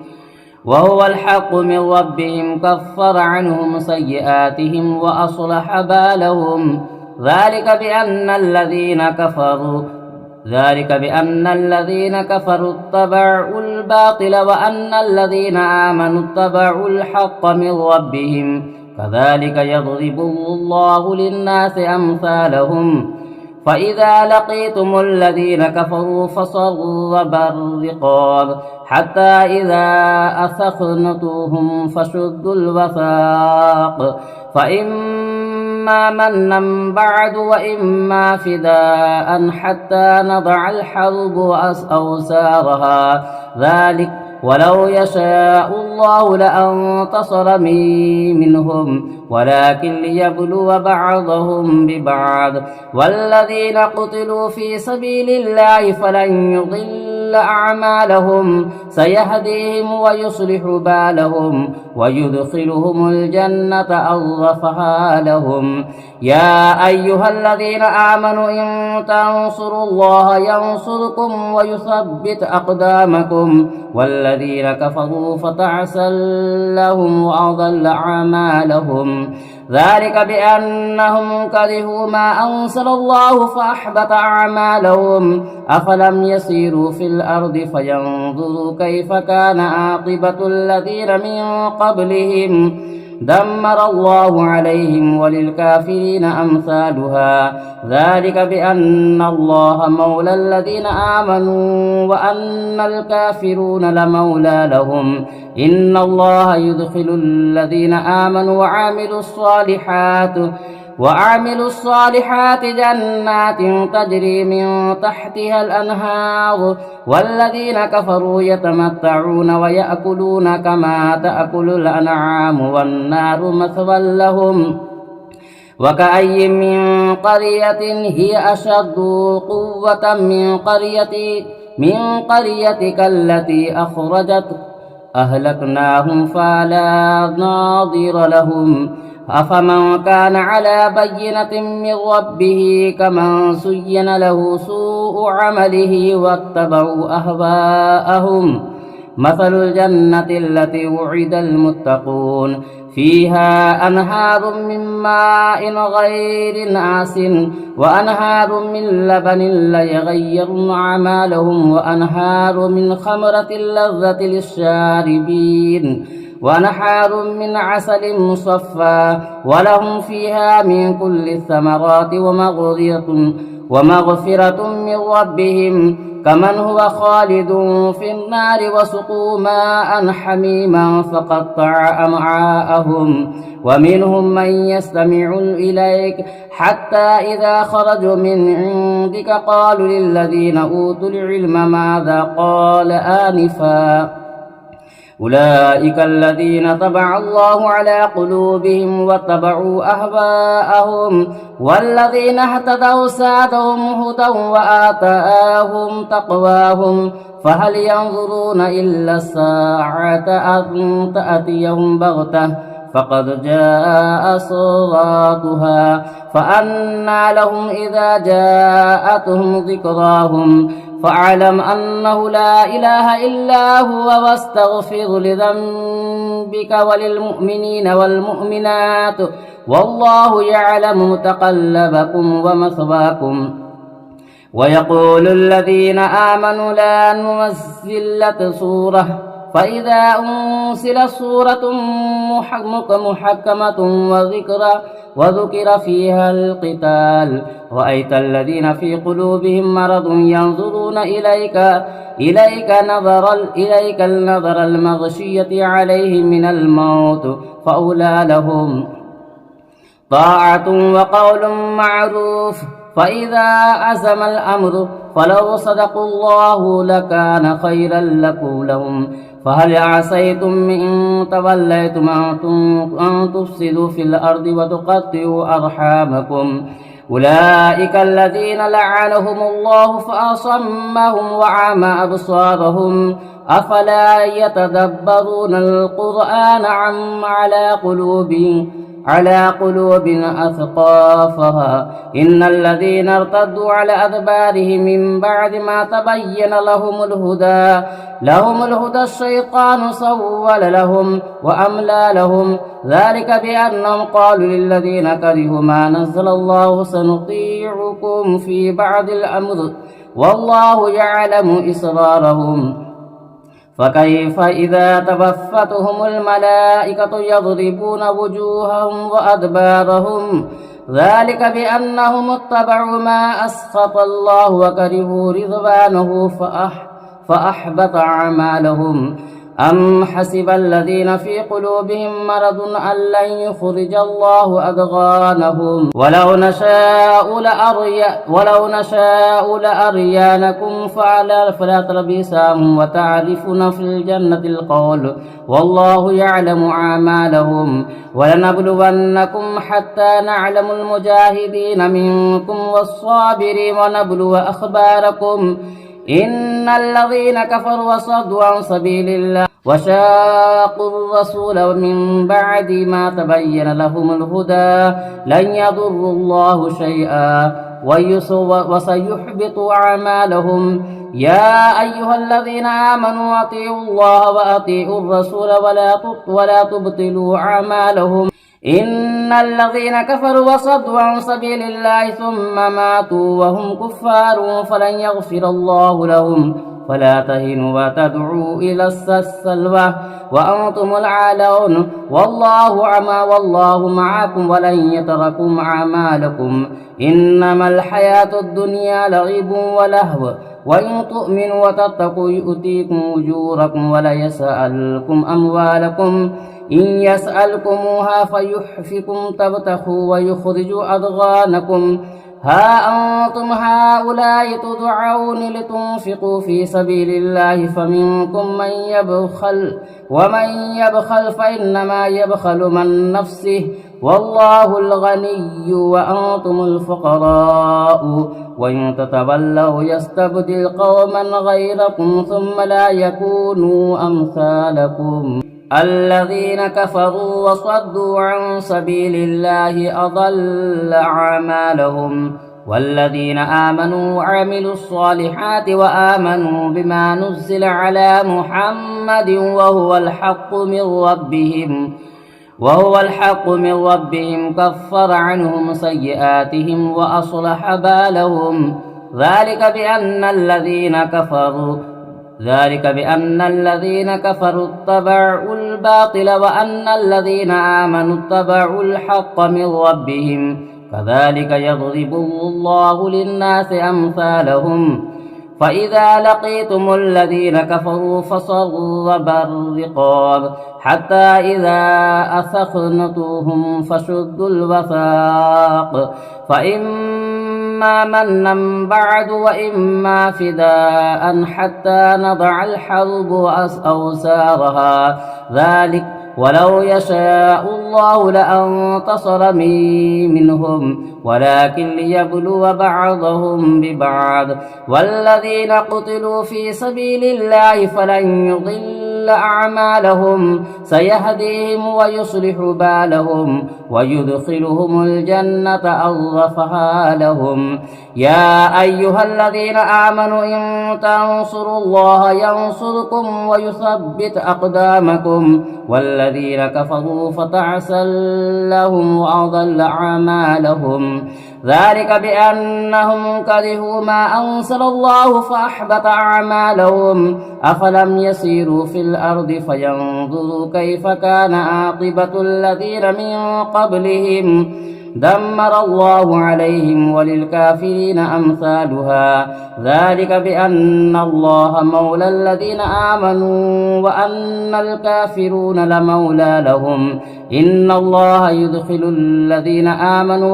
وهو الحق من ربهم كفر عنهم سيئاتهم وأصلح بالهم ذلك بأن الذين كفروا اتبعوا الباطل وأن الذين آمنوا اتبعوا الحق من ربهم كذلك يضرب الله للناس أمثالهم فإذا لقيتم الذين كفروا فصرب الرقاب حتى إذا أثخنتوهم فشدوا الوثاق فإما منا بعد وإما فداء حتى نضع الحرب أوزارها ذلك ولو يشاء الله لانتصر منهم ولكن ليبلو بعضهم ببعض والذين قتلوا في سبيل الله فلن يضل أعمالهم سيهديهم ويصلح بالهم ويدخلهم الجنة أرفها لهم يا أيها الذين آمنوا إن تنصروا الله ينصركم ويثبت أقدامكم والذين كفروا فتعسا لهم وأضل أعمالهم ذلك بأنهم كرهوا ما أنزل الله فأحبط أعمالهم أفلم يسيروا في الأرض فينظروا كيف كان عاقبة الذين من قبلهم دمر الله عليهم وللكافرين أمثالها ذلك بأن الله مولى الذين آمنوا وأن الكافرون لمولى لهم إن الله يدخل الذين آمنوا وعملوا الصالحات جنات تجري من تحتها الأنهار والذين كفروا يتمتعون ويأكلون كما تأكل الأنعام والنار مثوى لهم وكأي من قرية هي أشد قوة من قريتك التي أخرجت أهلكناهم فلا ناظر لهم أفمن كان على بينة من ربه كمن زين له سوء عمله واتبعوا أهواءهم مثل الجنة التي وعد المتقون فيها أنهار من ماء غير آس وأنهار من لبن لا يغير أعمالهم وأنهار من خمرة لذة للشاربين ونحار من عسل مصفى ولهم فيها من كل الثمرات ومغفرة من ربهم كمن هو خالد في النار وسقوا ماء حميما فقطع أمعاءهم ومنهم من يستمع إليك حتى إذا خرجوا من عندك قالوا للذين أوتوا العلم ماذا قال آنفا أولئك الذين طبع الله على قلوبهم واتبعوا أهواءهم والذين اهتدوا زادهم هدى وآتاهم تقواهم فهل ينظرون إلا الساعة أن تأتيهم بغتة فقد جاء صراطها فأنى لهم إذا جاءتهم ذكراهم فاعلم أنه لا إله إلا هو واستغفر لذنبك وللمؤمنين والمؤمنات والله يعلم متقلبكم ومثواكم ويقول الذين آمنوا لا ننزل سورة فإذا أنزلت سورة محكمة وذكر فيها القتال رأيت الذين في قلوبهم مرض ينظرون إليك النظر المغشية عليهم من الموت فأولى لهم طاعة وقول معروف فإذا عزم الأمر فلو صدقوا الله لكان خيرا لهم فهل عسيتم إن توليتم أن تفسدوا في الأرض وتقطعوا أرحامكم أولئك الذين لعنهم الله فأصمهم وعمى أبصارهم أفلا يتدبرون القرآن على قلوب أثقافها إن الذين ارتدوا على أدبارهم من بعد ما تبين لهم الهدى الشيطان سول لهم وأملى لهم ذلك بأنهم قالوا للذين كرهوا ما نزل الله سنطيعكم في بعض الأمر والله يعلم إسرارهم فكيف إذا توفتهم الملائكة يضربون وجوههم وأدبارهم ذلك بأنهم اتبعوا ما أسخط الله وكرهوا رضوانه فأحبط أعمالهم أم حسب الذين في قلوبهم مرض أن لن يخرج الله أضغانهم ولو نشاء لأريانكم فلا تلبسهم وتعرفون في الجنة القول والله يعلم أعمالهم ولنبلونكم حتى نعلم المجاهدين منكم والصابرين ونبلو أخباركم إن الذين كفروا وصدوا عن سبيل الله وشاقوا الرسول من بعد ما تبين لهم الهدى لن يضروا الله شيئا وسيحبط أعمالهم يا أيها الذين آمنوا أطيعوا الله وأطيعوا الرسول ولا تبطلوا أعمالهم إن الذين كفروا وصدوا عن سبيل الله ثم ماتوا وهم كفار فلن يغفر الله لهم فلا تهنوا وتدعوا إلى السلوى وأنتم العالون والله معكم ولن يتركم أعمالكم إنما الحياة الدنيا لعب ولهو وإن تؤمنوا وتتقوا يؤتيكم أجوركم ولا يسألكم أموالكم إن يسألكموها فيحفكم تبتخوا ويخرجوا أضغانكم ها أنتم هؤلاء تدعون لتنفقوا في سبيل الله فمنكم من يبخل ومن يبخل فإنما يبخل من نفسه والله الغني وأنتم الفقراء وإن تتولوا يستبدل قوما غيركم ثم لا يكونوا أمثالكم الذين كفروا وصدوا عن سبيل الله أضل أعمالهم والذين آمنوا وعملوا الصالحات وآمنوا بما نزل على محمد وهو الحق من ربهم كفر عنهم سيئاتهم وأصلح بالهم ذلك بأن الذين كفروا اتبعوا الباطل وأن الذين آمنوا اتبعوا الحق من ربهم كذلك يضرب الله للناس أمثالهم فإذا لقيتم الذين كفروا فصرب الرقاب حتى إذا أثخنتوهم فشدوا الوثاق فإما منا بعد وإما فداء حتى نضع الحرب أوزارها ذلك ولو يشاء الله لانتصر منهم ولكن ليبلو بعضهم ببعض والذين قتلوا في سبيل الله فلن يضل أعمالهم سيهديهم ويصلح بالهم ويدخلهم الجنة أرفها لهم يا أيها الذين آمنوا إن تنصروا الله ينصركم ويثبت أقدامكم والذين كفروا فتعسا لهم وأضل أعمالهم ذلك بأنهم كرهوا ما أنزل الله فأحبط أعمالهم أفلم يسيروا في الأرض فينظروا كيف كان عاقبة الذين من قبلهم دمر الله عليهم وللكافرين أمثالها ذلك بأن الله مولى الذين آمنوا وأن الكافرون لمولى لهم إن الله يدخل الذين آمنوا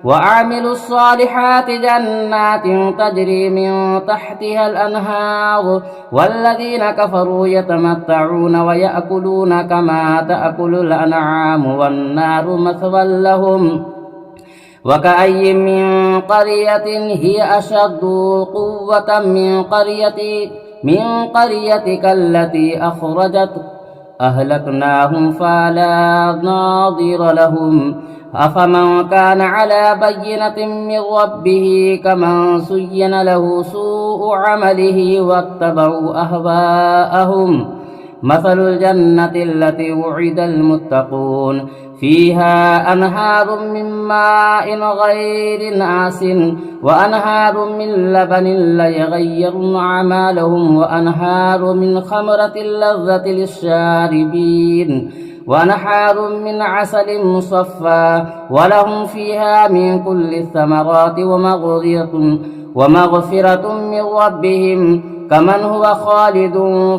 وعملوا الصالحات جنات تجري من تحتها الأنهار والذين كفروا يتمتعون ويأكلون كما تأكل الأنعام والنار مثوى لهم وكأي من قرية هي أشد قوة من قريتك التي أهلكناهم فلا ناظر لهم أفمن كان على بينة من ربه كمن زين له سوء عمله واتبعوا أهواءهم مثل الجنة التي وعد المتقون فيها أنهار من ماء غير آس وأنهار من لبن لا يغير أعمالهم وأنهار من خمرة لذة للشاربين وأنهار من عسل مصفى ولهم فيها من كل الثمرات ومغفرة من ربهم كمن هو خالد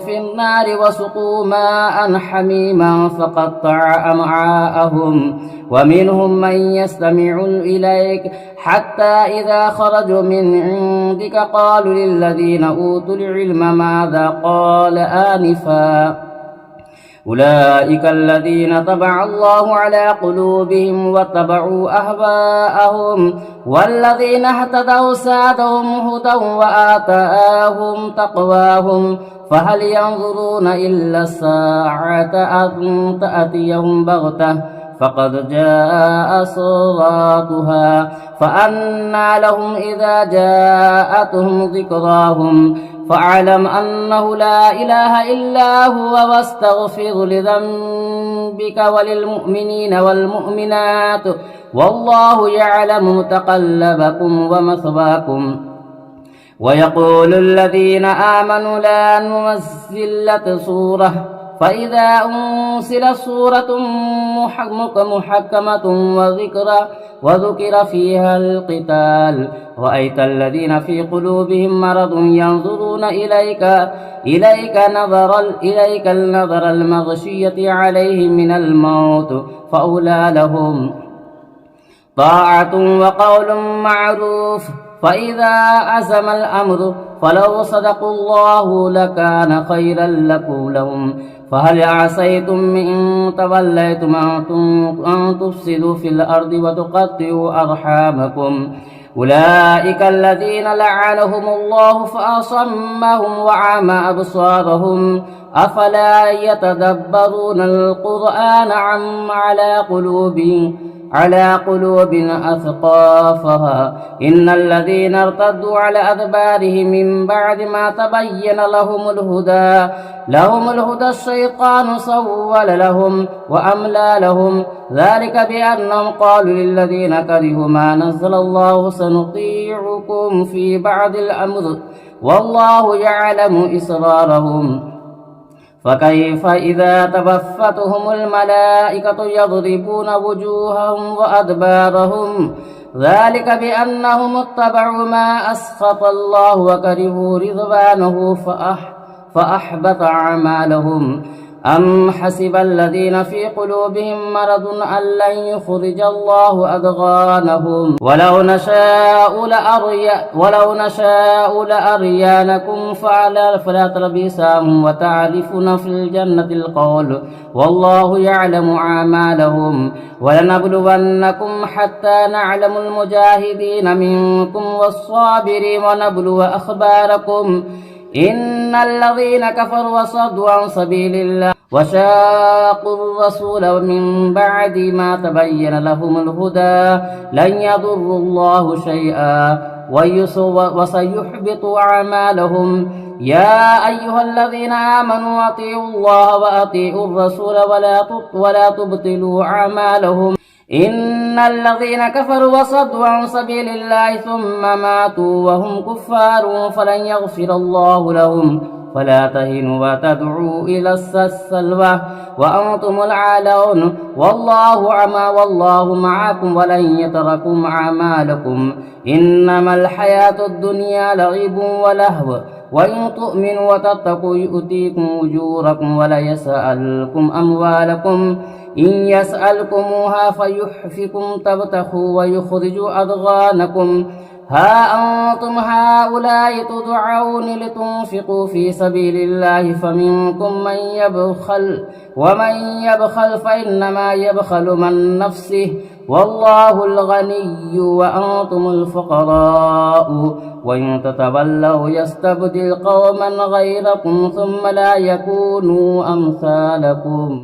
في النار وسقوا ماء حميما فقطع أمعاءهم ومنهم من يستمع إليك حتى إذا خرجوا من عندك قالوا للذين أوتوا العلم ماذا قال آنفا أولئك الذين طبع الله على قلوبهم واتبعوا أهواءهم والذين اهتدوا زادهم هدى وآتاهم تقواهم فهل ينظرون إلا الساعة أن تأتيهم بغتة فقد جاء صراطها فأنى لهم إذا جاءتهم ذكراهم فاعلم أنه لا إله إلا هو واستغفر لذنبك وللمؤمنين والمؤمنات والله يعلم متقلبكم ومثواكم ويقول الذين آمنوا لا ننزل سورة فإذا أنزلت سورة محكمة وذكر فيها القتال رأيت الذين في قلوبهم مرض ينظرون إليك النظر المغشية عليهم من الموت فأولى لهم طاعة وقول معروف فإذا عزم الأمر فلو صدقوا الله لكان خيرا لهم فهل عسيتم إن توليتم أن تفسدوا في الأرض وتقطعوا أرحامكم أولئك الذين لعنهم الله فأصمهم وعمى أبصارهم أفلا يتدبرون القرآن أم على قلوب أثقافها إن الذين ارتدوا على أدبارهم من بعد ما تبين لهم الهدى الشيطان سول لهم وأملى لهم ذلك بأنهم قالوا للذين كرهوا ما نزل الله سنطيعكم في بعض الأمر والله يعلم إسرارهم فكيف إذا توفتهم الملائكة يضربون وجوههم وأدبارهم ذلك بأنهم اتبعوا ما أسخط الله وكرهوا رضوانه فأحبط أعمالهم أم حسب الذين في قلوبهم مرض أن لن يخرج الله أضغانهم ولو نشاء لأريانكم فلا تلبسهم وتعرفون في الجنة القول والله يعلم أعمالهم ولنبلونكم حتى نعلم المجاهدين منكم والصابرين ونبلو أخباركم إن الذين كفروا وصدوا عن سبيل الله وشاقوا الرسول من بعد ما تبين لهم الهدى لن يضروا الله شيئا وسيحبط أعمالهم يا أيها الذين آمنوا أطيعوا الله وأطيعوا الرسول ولا تبطلوا أعمالهم إن الذين كفروا وصدوا عن سبيل الله ثم ماتوا وهم كفار فلن يغفر الله لهم فلا تهنوا وتدعوا إلى السلوى وأنتم العالون والله معكم ولن يتركم أعمالكم إنما الحياة الدنيا لعب ولهو وإن تؤمنوا وتتقوا يؤتيكم أجوركم ولا يسألكم أموالكم إن يسألكموها فيحفكم تبتخوا ويخرجوا أضغانكم ها أنتم هؤلاء تدعون لتنفقوا في سبيل الله فمنكم من يبخل ومن يبخل فإنما يبخل من نفسه والله الغني وأنتم الفقراء وإن تتولوا يستبدل قوما غيركم ثم لا يكونوا أمثالكم